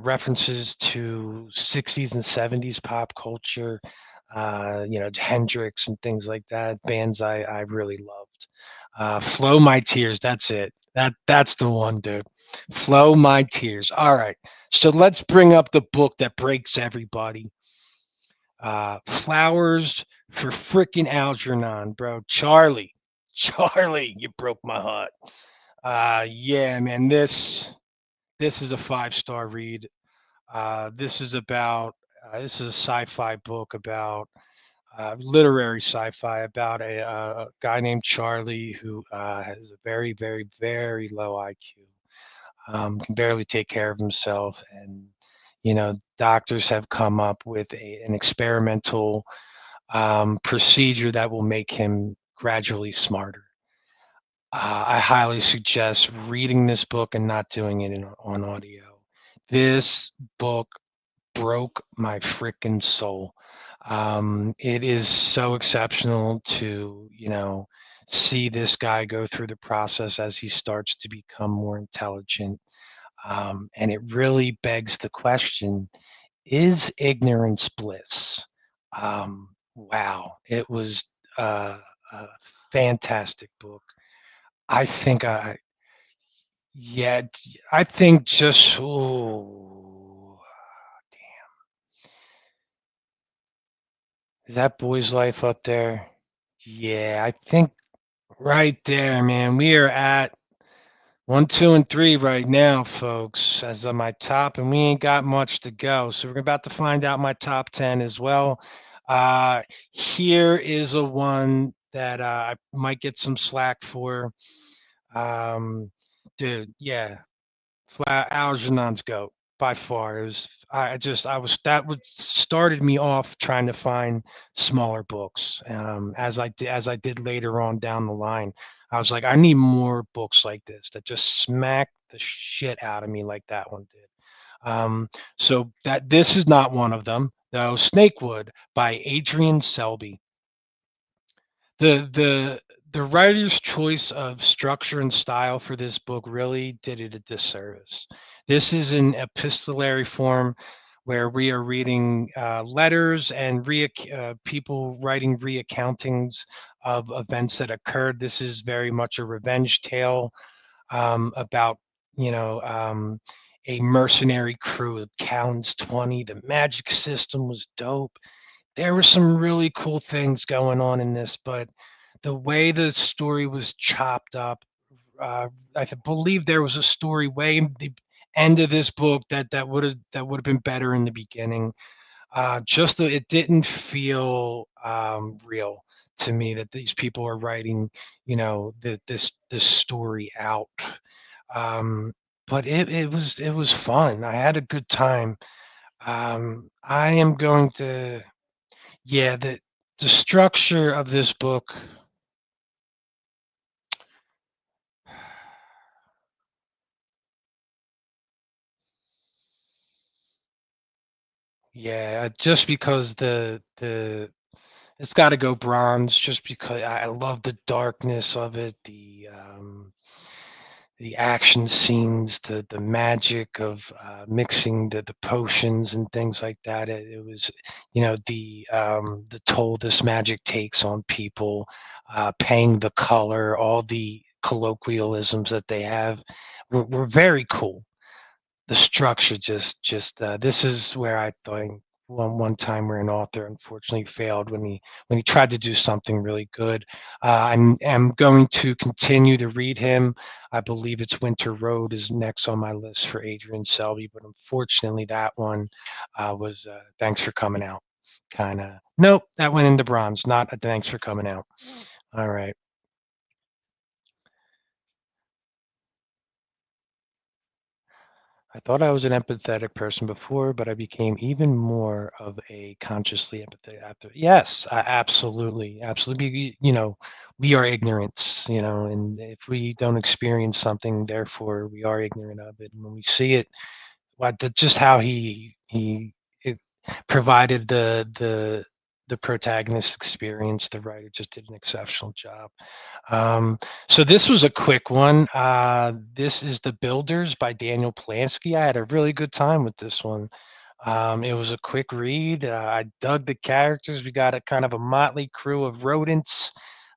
Speaker 1: references to 60s and 70s pop culture, Hendrix and things like that, bands I really loved. Flow My Tears, that's it. That's the one, dude. Flow My Tears. All right. So let's bring up the book that breaks everybody. Flowers for freaking Algernon, bro. Charlie, you broke my heart. Yeah, man, this is a 5-star read. This is a sci-fi book about literary sci-fi about a guy named Charlie who has a very, very, very low IQ. Can barely take care of himself, and doctors have come up with an experimental procedure that will make him gradually smarter. I highly suggest reading this book and not doing it on audio. This book broke my freaking soul. It is so exceptional to, see this guy go through the process as he starts to become more intelligent. And it really begs the question, is ignorance bliss? Wow, it was a fantastic book. I think yeah, I think just, oh, is that boy's life up there? Yeah, I think right there, man. We are at one, two, and three right now, folks, as of my top, and we ain't got much to go. So we're about to find out my top 10 as well. Here is a one that I might get some slack for. Um, Dude, yeah, Algernon's GOAT by far. It was I was that would started me off trying to find smaller books. As I did later on down the line, I was like, I need more books like this that just smack the shit out of me like that one did. So that this is not one of them, though. Snakewood by Adrian Selby. The the writer's choice of structure and style for this book really did it a disservice. This is an epistolary form where we are reading letters and people writing reaccountings of events that occurred. This is very much a revenge tale about you know um, a mercenary crew of Counts 20. The magic system was dope. There were some really cool things going on in this, but the way the story was chopped up, believe there was a story way in the end of this book that would have been better in the beginning. It didn't feel real to me that these people are writing, this story out. Um, but it was fun. I had a good time. I am going to Yeah, the structure of this book, yeah, just because the it's got to go bronze, just because I love the darkness of it, the action scenes, the magic of mixing the potions and things like that. It was, the toll this magic takes on people, paying the color, all the colloquialisms that they have were very cool. The structure just this is where I thought one time where an author unfortunately failed when he tried to do something really good. I'm going to continue to read him. I believe it's Winter Road is next on my list for Adrian Selby, but unfortunately that one was thanks for coming out. Kind of nope, that went into bronze. Not a thanks for coming out. All right. I thought I was an empathetic person before, but I became even more of a consciously empathetic after. Yes, absolutely, absolutely. We are ignorance, and if we don't experience something, therefore we are ignorant of it. And when we see it, just how he it provided the protagonist experience, the writer just did an exceptional job. So this was a quick one. This is The Builders by Daniel Plansky. I had a really good time with this one. It was a quick read. I dug the characters. We got a kind of a motley crew of rodents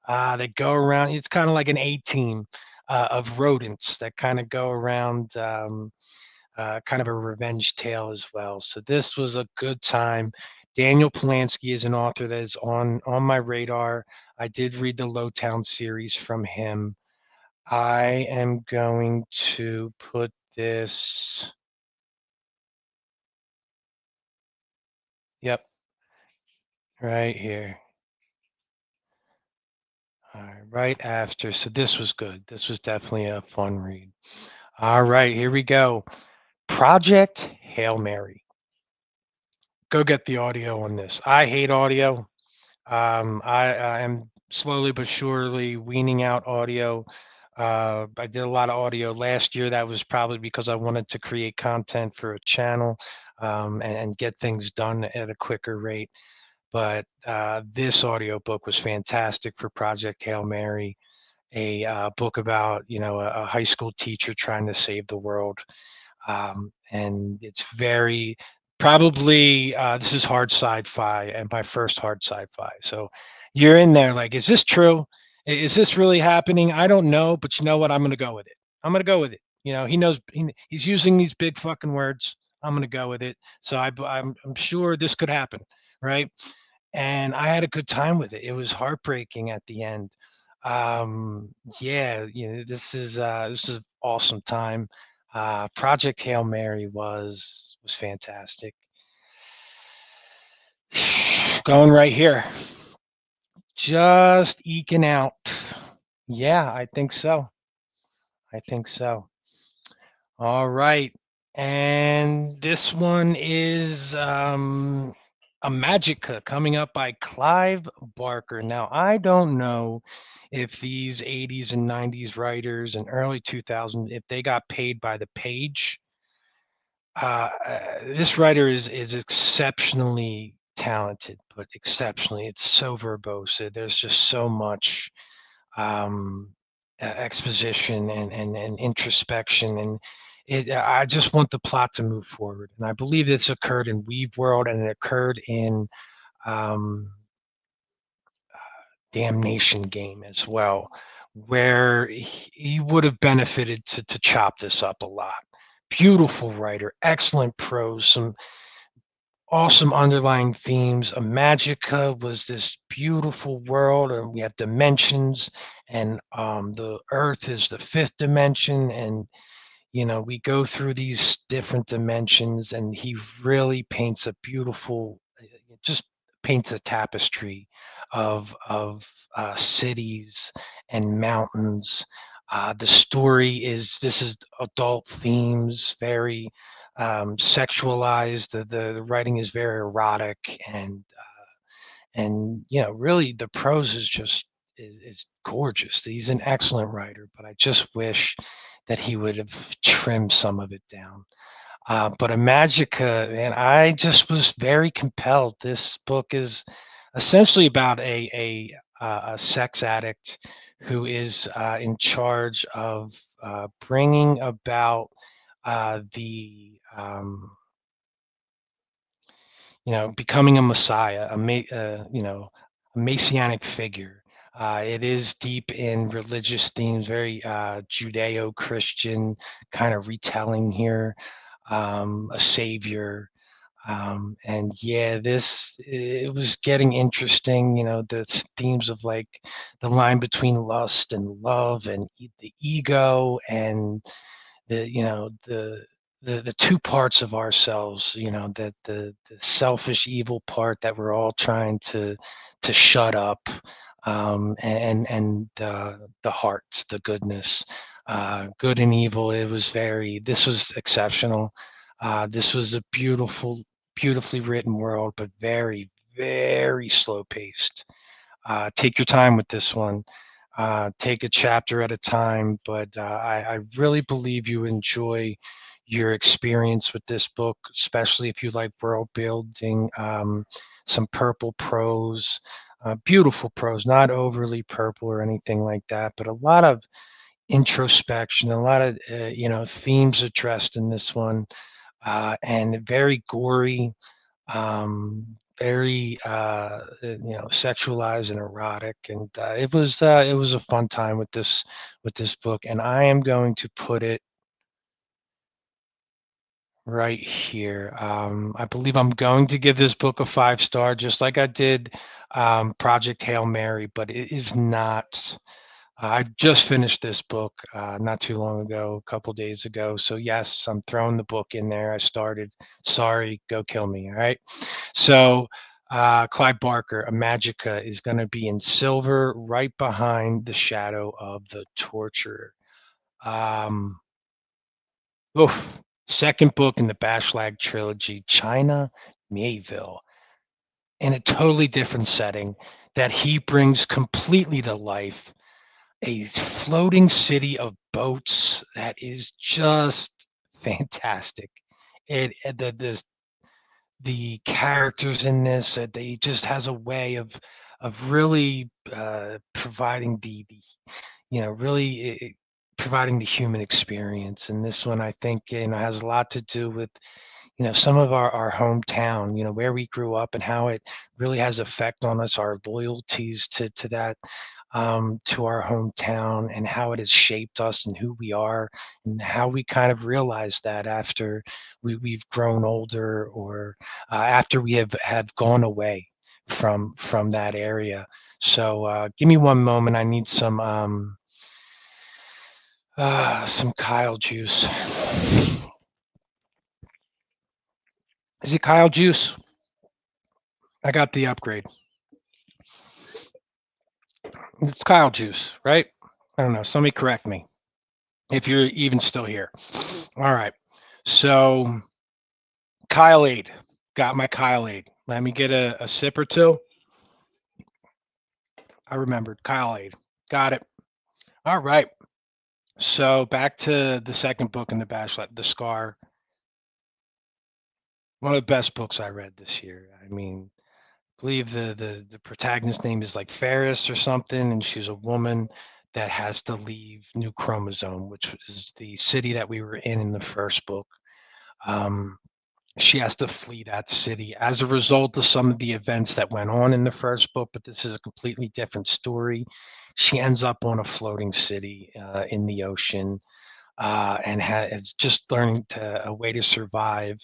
Speaker 1: that go around. It's kind of like an A team of rodents that kind of go around, kind of a revenge tale as well. So this was a good time. Daniel Polanski is an author that is on my radar. I did read the Lowtown series from him. I am going to put this, yep, right here. All right, right after. So this was good. This was definitely a fun read. All right, here we go. Project Hail Mary. Go get the audio on this. I hate audio. I am slowly but surely weaning out audio. I did a lot of audio last year. That was probably because I wanted to create content for a channel, and get things done at a quicker rate. But this audio book was fantastic for Project Hail Mary, a book about a high school teacher trying to save the world. And it's very probably this is hard sci-fi and my first hard sci-fi. So you're in there like, is this true? Is this really happening? I don't know, but you know what? I'm gonna go with it. I'm gonna go with it. He knows he's using these big fucking words. I'm gonna go with it. So I'm sure this could happen, right? And I had a good time with it. It was heartbreaking at the end. Um, yeah, this is awesome time. Project Hail Mary was fantastic. Going right here, just eking out. Yeah, I think so. I think so. All right. And this one is a Magica coming up by Clive Barker. Now, I don't know if these 80s and 90s writers and early 2000s, if they got paid by the page. This writer is exceptionally talented, but exceptionally, it's so verbose. There's just so much um, exposition and introspection, and I just want the plot to move forward, and I believe this occurred in Weave World, and it occurred in um, Damnation Game as well, where he would have benefited to chop this up a lot. Beautiful writer, excellent prose, some awesome underlying themes. A Magica was this beautiful world, and we have dimensions, and the Earth is the fifth dimension, and we go through these different dimensions, and he really paints a beautiful, just paints a tapestry of cities and mountains. The story is this is adult themes, very sexualized. The writing is very erotic, and really the prose is just is gorgeous. He's an excellent writer, but I just wish that he would have trimmed some of it down. But a Magica, and I just was very compelled. This book is essentially about a sex addict who is in charge of bringing about the becoming a messiah, a messianic figure. It is deep in religious themes, very Judeo-Christian kind of retelling here, a savior. And yeah, it was getting interesting. The themes of like the line between lust and love and the ego and the two parts of ourselves, that the selfish evil part that we're all trying to shut up, and the heart, the goodness, good and evil. This was exceptional. This was a beautifully written world, but very, very slow paced. Take your time with this one. Take a chapter at a time, but I really believe you enjoy your experience with this book, especially if you like world building, some purple prose, beautiful prose, not overly purple or anything like that, but a lot of introspection, a lot of themes addressed in this one, and very gory, very sexualized and erotic, and it was a fun time with this book, and I am going to put it right here. I believe I'm going to give this book a 5 star, just like I did Project Hail Mary, but it is not. I just finished this book not too long ago, a couple days ago. So yes, I'm throwing the book in there. I started. Sorry, go kill me. All right. So Clive Barker, A Magica, is going to be in silver, right behind the shadow of the torturer. Um, oof. Second book in the Bashlag trilogy, China Mayville, in a totally different setting that he brings completely to life. A floating city of boats that is just fantastic. The characters in this, they just has a way of really providing the really. providing the human experience. And this one, I think, has a lot to do with some of our hometown, where we grew up and how it really has effect on us, our loyalties to that, to our hometown, and how it has shaped us and who we are, and how we kind of realize that after we've grown older, or after we have gone away from that area. So give me one moment. I need some Kyle juice. Is it Kyle juice? I got the upgrade. It's Kyle juice, right? I don't know. Somebody correct me if you're even still here. All right. So Kyle Aid. Got my Kyle Aid. Let me get a sip or two. I remembered Kyle Aid. Got it. All right. So back to the second book in the Bachelor, The Scar. One of the best books I read this year. I mean, I believe the protagonist's name is like Ferris or something, and she's a woman that has to leave New Chromosome, which is the city that we were in the first book. Um, she has to flee that city as a result of some of the events that went on in the first book, but this is a completely different story. She ends up on a floating city in the ocean, and is just learning a way to survive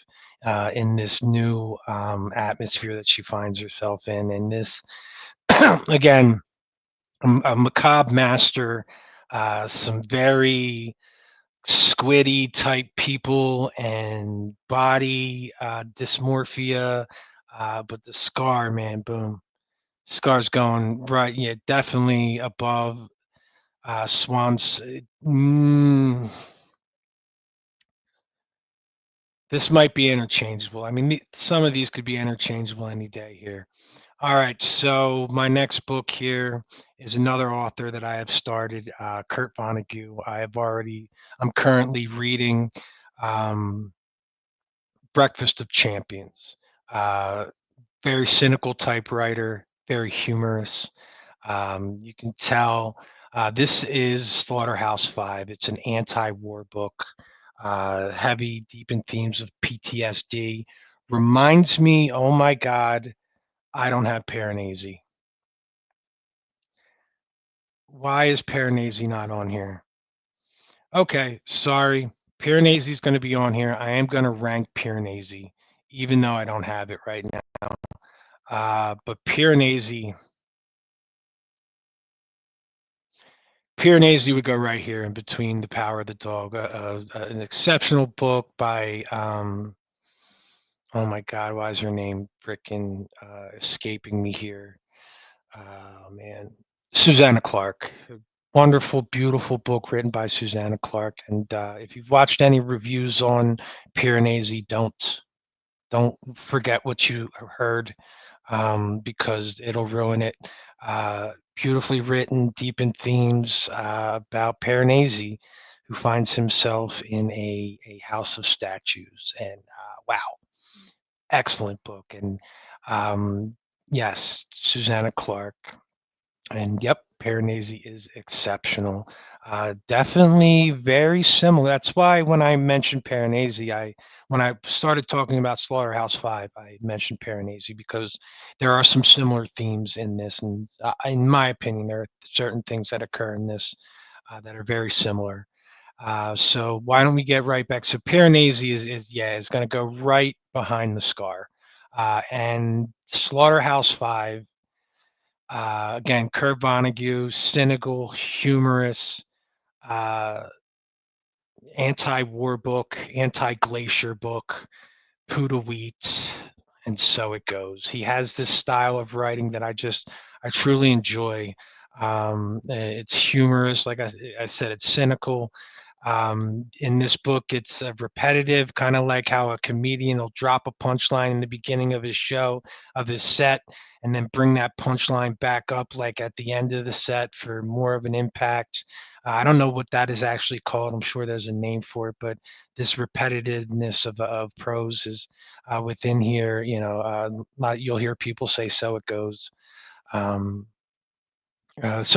Speaker 1: in this new atmosphere that she finds herself in. And this, again, a macabre master, some very squiddy type people and body dysmorphia, but the Scar, man, boom. Scar's going right, yeah, definitely above Swamps. This might be interchangeable. I mean, some of these could be interchangeable any day here. All right, so my next book here is another author that I have started, Kurt Vonnegut. I'm currently reading um, Breakfast of Champions. Uh, Very cynical typewriter, very humorous. You can tell this is Slaughterhouse-Five. It's an anti-war book, heavy, deep in themes of PTSD. Reminds me, oh my God, I don't have Piranesi. Why is Piranesi not on here? Okay, sorry. Piranesi is going to be on here. I am going to rank Piranesi, even though I don't have it right now. But Piranesi would go right here in between The Power of the Dog, an exceptional book by, oh my God, why is her name freaking escaping me here? Man, Susanna Clark. A wonderful, beautiful book written by Susanna Clark. And if you've watched any reviews on Piranesi, don't forget what you heard, because it'll ruin it. Beautifully written, deep in themes about Piranesi, who finds himself in a house of statues. And wow, excellent book. And yes, Susanna Clark. And yep, Piranesi is exceptional. Definitely very similar. That's why when I mentioned Piranesi, when I started talking about Slaughterhouse-Five, I mentioned Piranesi because there are some similar themes in this, and in my opinion, there are certain things that occur in this that are very similar. So why don't we get right back? So Piranesi is going to go right behind the Scar, and Slaughterhouse-Five. Again, Kurt Vonnegut, cynical, humorous, uh, anti-war book, anti-glacier book, Puda Wheat, and so it goes. He has this style of writing that I truly enjoy. It's humorous, like I said, it's cynical. In this book, it's repetitive, kind of like how a comedian will drop a punchline in the beginning of his show, of his set, and then bring that punchline back up like at the end of the set for more of an impact. I don't know what that is actually called. I'm sure there's a name for it, but this repetitiveness of prose is within here. You'll hear people say "so it goes." So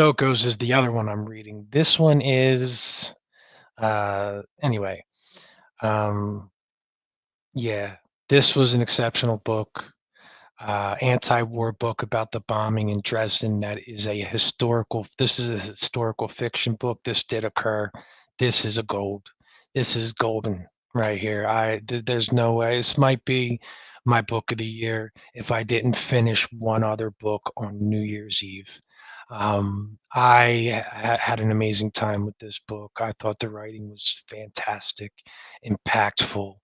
Speaker 1: it goes is the other one I'm reading. This one is Anyway, um, yeah, this was an exceptional book, anti-war book about the bombing in Dresden. This is a historical fiction book. This did occur. This is a gold. This is golden right here. There's no way. This might be my book of the year if I didn't finish one other book on New Year's Eve. I had an amazing time with this book. I thought the writing was fantastic, impactful,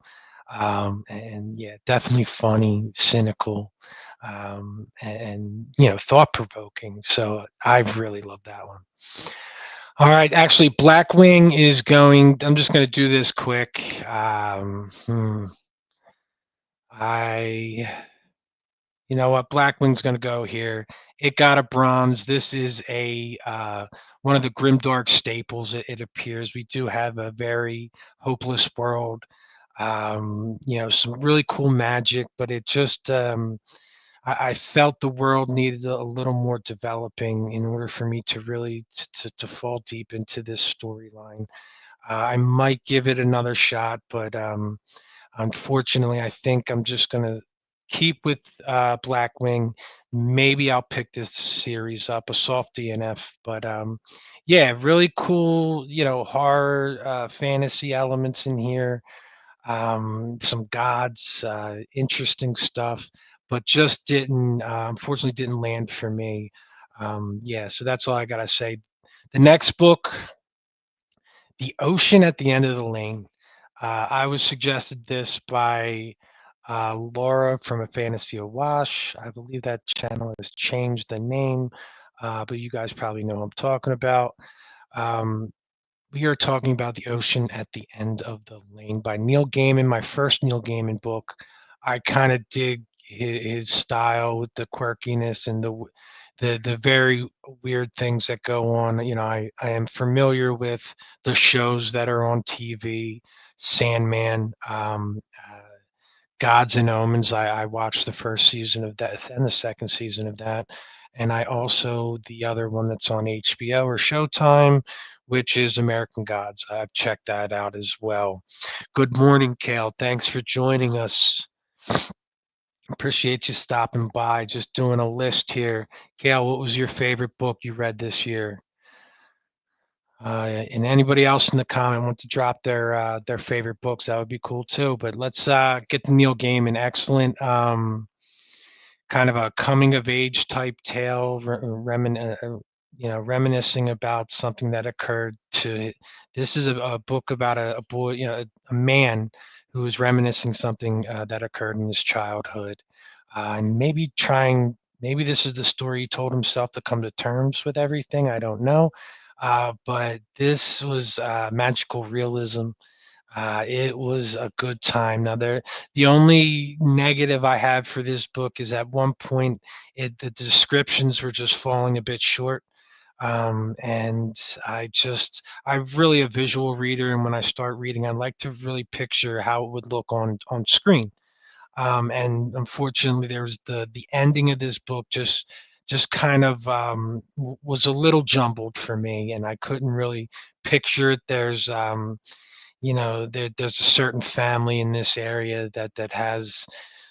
Speaker 1: and yeah, definitely funny, cynical, and thought provoking. So I really loved that one. All right, actually, Blackwing is going. I'm just going to do this quick. I, you know what, Blackwing's going to go here. It got a bronze. This is a one of the grimdark staples. It appears we do have a very hopeless world. Some really cool magic, but it just I felt the world needed a little more developing in order for me to really to fall deep into this storyline. I might give it another shot, but unfortunately, I think I'm just gonna keep with Blackwing. Maybe I'll pick this series up, a soft DNF, but yeah, really cool, horror, fantasy elements in here, some gods, interesting stuff, but just didn't, unfortunately, didn't land for me. Yeah, so that's all I gotta say. The next book, The Ocean at the End of the Lane. I was suggested this by Laura from A Fantasy Awash. I believe that channel has changed the name, but you guys probably know what I'm talking about. Um, we are talking about The Ocean at the End of the Lane by Neil Gaiman, my first Neil Gaiman book. I kind of dig his style with the quirkiness and the very weird things that go on. I am familiar with the shows that are on TV, Sandman, Gods and Omens. I watched the first season of that and the second season of that. And I also, the other one that's on HBO or Showtime, which is American Gods. I've checked that out as well. Good morning, Kale. Thanks for joining us. Appreciate you stopping by. Just doing a list here. Kale, what was your favorite book you read this year? And anybody else in the comment want to drop their favorite books, that would be cool too. But let's get to Neil Gaiman. Excellent, kind of a coming of age type tale, reminiscing about something that occurred to. This is a book about a boy, a man who is reminiscing something that occurred in his childhood, and maybe this is the story he told himself to come to terms with everything. I don't know. But this was magical realism. It was a good time. The only negative I have for this book is at one point the descriptions were just falling a bit short. And I'm really a visual reader, and when I start reading, I like to really picture how it would look on screen. And unfortunately, there's the ending of this book just kind of was a little jumbled for me, and I couldn't really picture it. There's a certain family in this area that has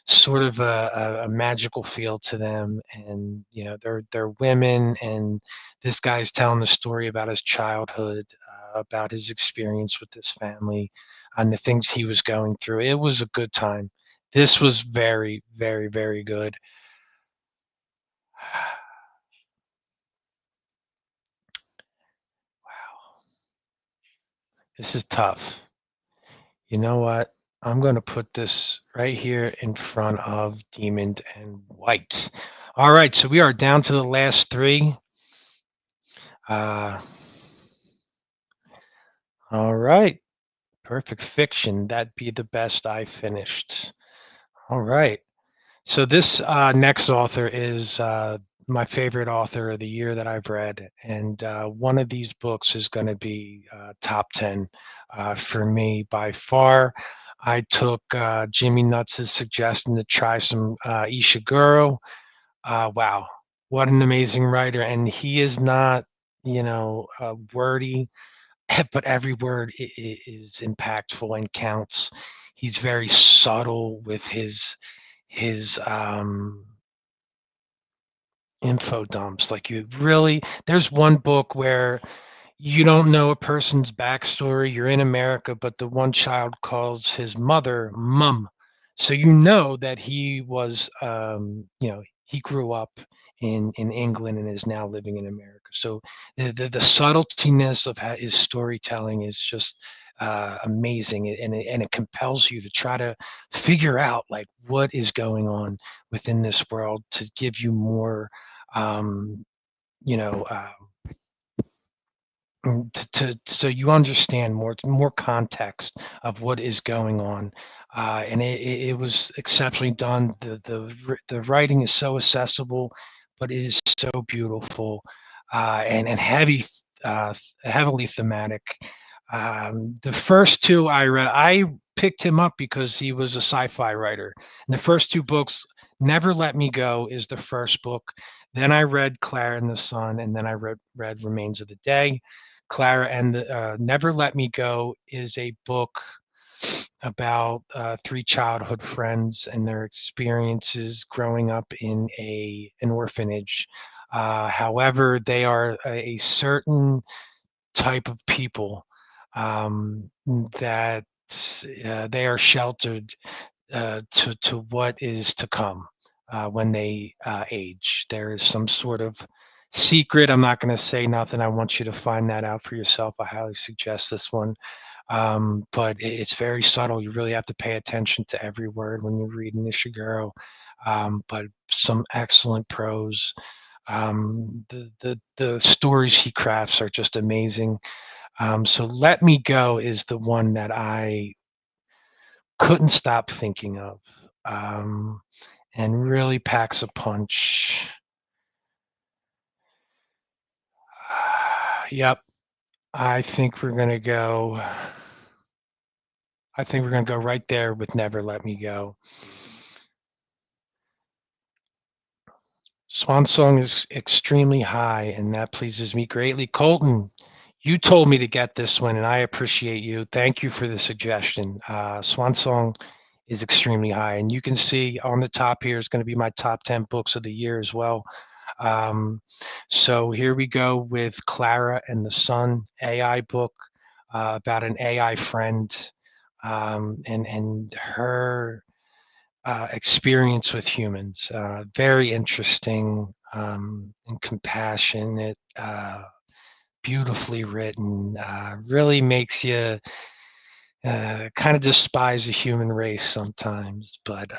Speaker 1: sort of a magical feel to them, and they're women, and this guy's telling the story about his childhood, about his experience with this family and the things he was going through. It was a good time. This was very, very, very good. Wow, this is tough. You know what? I'm going to put this right here in front of Demon and White. All right, so we are down to the last three. Uh, all right, Perfect Fiction. That'd be the best I finished. All right. So this next author is my favorite author of the year that I've read, and one of these books is going to be top 10 for me by far. I took Jimmy Nuts' suggestion to try some Ishiguro. Wow, what an amazing writer! And he is not, wordy. but every word is impactful and counts. He's very subtle with his info dumps. Like you really, there's one book where you don't know a person's backstory. You're in America, but the one child calls his mother mum. So you know that he was, he grew up in England and is now living in America. So the subtletiness of his storytelling is just amazing, and it compels you to try to figure out like what is going on within this world to give you more, um, you know. So you understand more context of what is going on, and it was exceptionally done. The writing is so accessible, but it is so beautiful, and heavily thematic. The first two I read, I picked him up because he was a sci-fi writer. And the first two books, Never Let Me Go is the first book. Then I read Clara and the Sun, and then I read Remains of the Day. Clara and the Never Let Me Go is a book about three childhood friends and their experiences growing up in an orphanage. However, they are a certain type of people, that they are sheltered to what is to come when they age. There is some sort of secret. I'm not going to say nothing. I want you to find that out for yourself. I highly suggest this one. But it's very subtle. You really have to pay attention to every word when you read Nishiguro. But some excellent prose. The stories he crafts are just amazing. So Let Me Go is the one that I couldn't stop thinking of, um, and really packs a punch. Yep, I think we're gonna go. I think we're gonna go right there with Never Let Me Go. Swan Song is extremely high, and that pleases me greatly. Colton, you told me to get this one, and I appreciate you. Thank you for the suggestion. Swan Song is extremely high, and you can see on the top here is going to be my top 10 books of the year as well. Um, so here we go with Clara and the Sun AI book, about an AI friend, and her experience with humans. Very interesting, and compassionate, beautifully written. Really makes you kind of despise the human race sometimes. But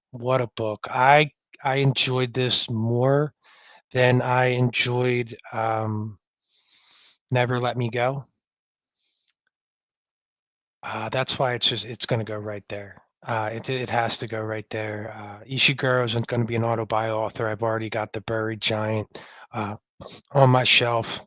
Speaker 1: what a book! I enjoyed this more than I enjoyed Never Let Me Go. That's why it's going to go right there. It has to go right there. Ishiguro isn't going to be an auto-buy author. I've already got The Buried Giant uh, on my shelf.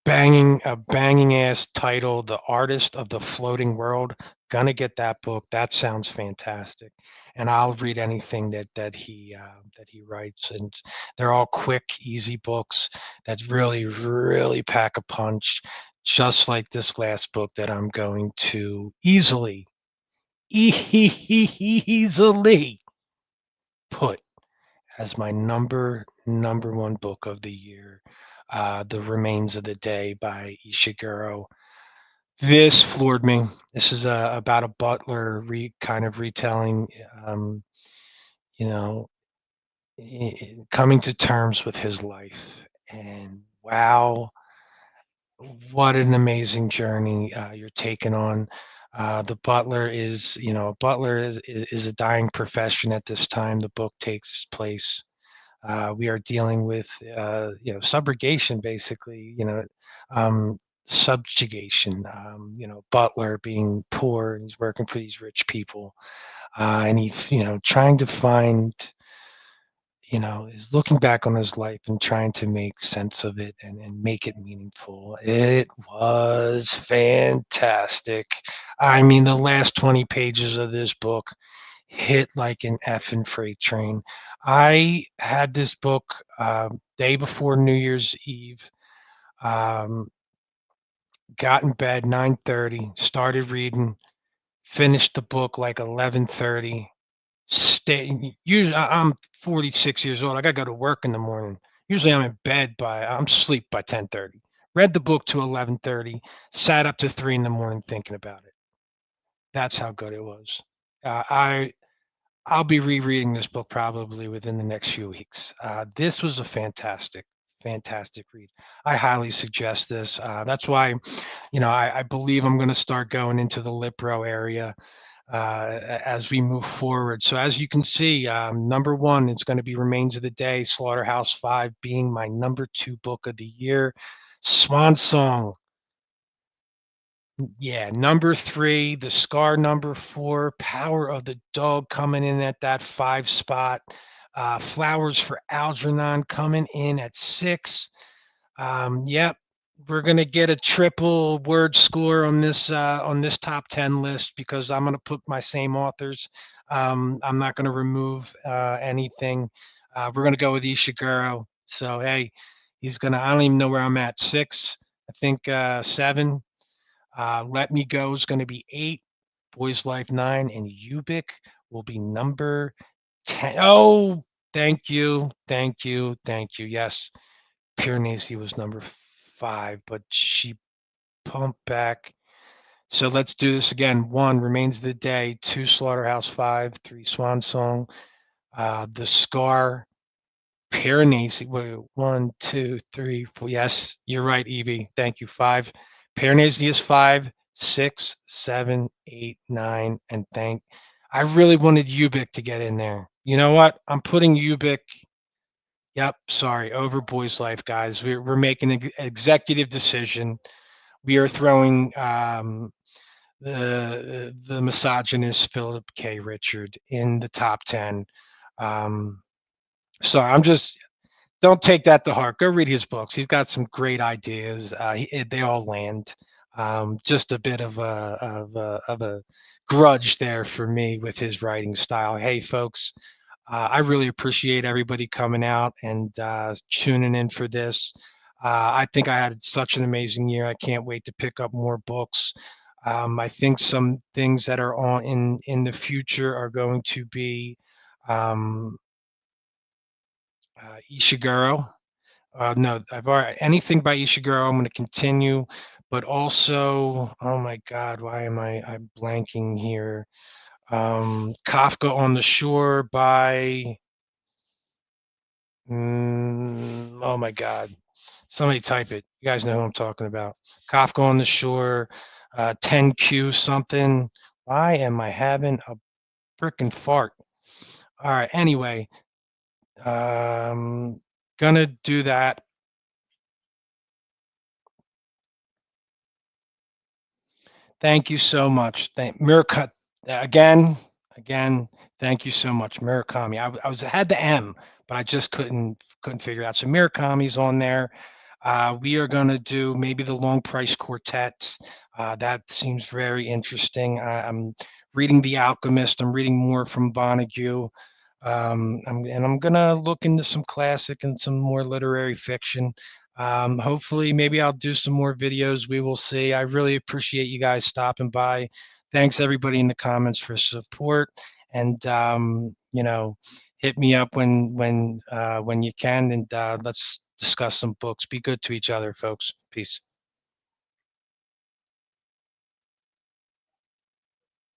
Speaker 1: Banging ass title, The Artist of the Floating World. Gonna get that book. That sounds fantastic, and I'll read anything that he writes. And they're all quick, easy books that really pack a punch, just like this last book that I'm going to easily put as my number one book of the year, The Remains of the Day by Ishiguro. This floored me. This is about a butler kind of retelling, um, you know, coming to terms with his life. And wow, what an amazing journey you're taking on. The butler is, a butler is a dying profession at this time the book takes place. We are dealing with, subrogation, basically, subjugation, butler being poor and he's working for these rich people. And he's, trying to find, is looking back on his life and trying to make sense of it and make it meaningful. It was fantastic. I mean, the last 20 pages of this book hit like an effing freight train. I had this book day before New Year's Eve. Um, got in bed 9:30, started reading, finished the book like 11:30. Usually I'm 46 years old. I gotta go to work in the morning. Usually I'm asleep by 10:30. Read the book to 11:30, sat up to 3 in the morning thinking about it. That's how good it was. Uh, I I'll be rereading this book probably within the next few weeks. This was a fantastic, fantastic read. I highly suggest this. That's why, I believe I'm going to start going into the Lipro area as we move forward. So as you can see, number one, it's going to be Remains of the Day, Slaughterhouse 5 being my number 2 book of the year. Swan Song, yeah, number 3, The Scar number 4, Power of the Dog coming in at that 5 spot. Flowers for Algernon coming in at 6. Yep, we're gonna get a triple word score on this top 10 list because I'm gonna put my same authors. I'm not gonna remove anything. We're gonna go with Ishiguro. So hey, I don't even know where I'm at. 6, I think 7. Let Me Go is going to be 8, Boys Life 9, and Ubik will be number 10. Oh, thank you, thank you, thank you. Yes, Piranesi was number 5, but she pumped back. So let's do this again. 1, Remains of the Day. 2, Slaughterhouse 5. 3, Swan Song. The Scar. Piranesi. Wait, 1, 2, 3, 4. Yes, you're right, Evie. Thank you. 5. Piranesi is 5, 6, 7, 8, 9, and I really wanted Ubik to get in there. You know what? I'm putting Ubik. Yep, sorry, over Boys Life, guys. We're making an executive decision. We are throwing the misogynist Philip K. Richard in the top 10. Um, so I'm just don't take that to heart. Go read his books. He's got some great ideas. They all land. Just a bit of a grudge there for me with his writing style. Hey, folks, I really appreciate everybody coming out and tuning in for this. I think I had such an amazing year. I can't wait to pick up more books. I think some things that are on in the future are going to be um, Ishiguro. No, I've already anything by Ishiguro. I'm going to continue, but also, oh my God, why am I'm blanking here? Kafka on the Shore by, oh my God, somebody type it. You guys know who I'm talking about. Kafka on the Shore, 10Q something. Why am I having a freaking fart? All right. Anyway, gonna do that. Thank you so much. Thank Mirka again, again. Thank you so much, Murakami. I was had the M, but I just couldn't figure it out. So Murakami's on there. We are going to do maybe the Long Price Quartet. That seems very interesting. I'm reading The Alchemist. I'm reading more from Vonnegut. I'm gonna look into some classic and some more literary fiction. Hopefully, maybe I'll do some more videos. We will see. I really appreciate you guys stopping by. Thanks everybody in the comments for support, and hit me up when you can, and let's discuss some books. Be good to each other, folks. Peace.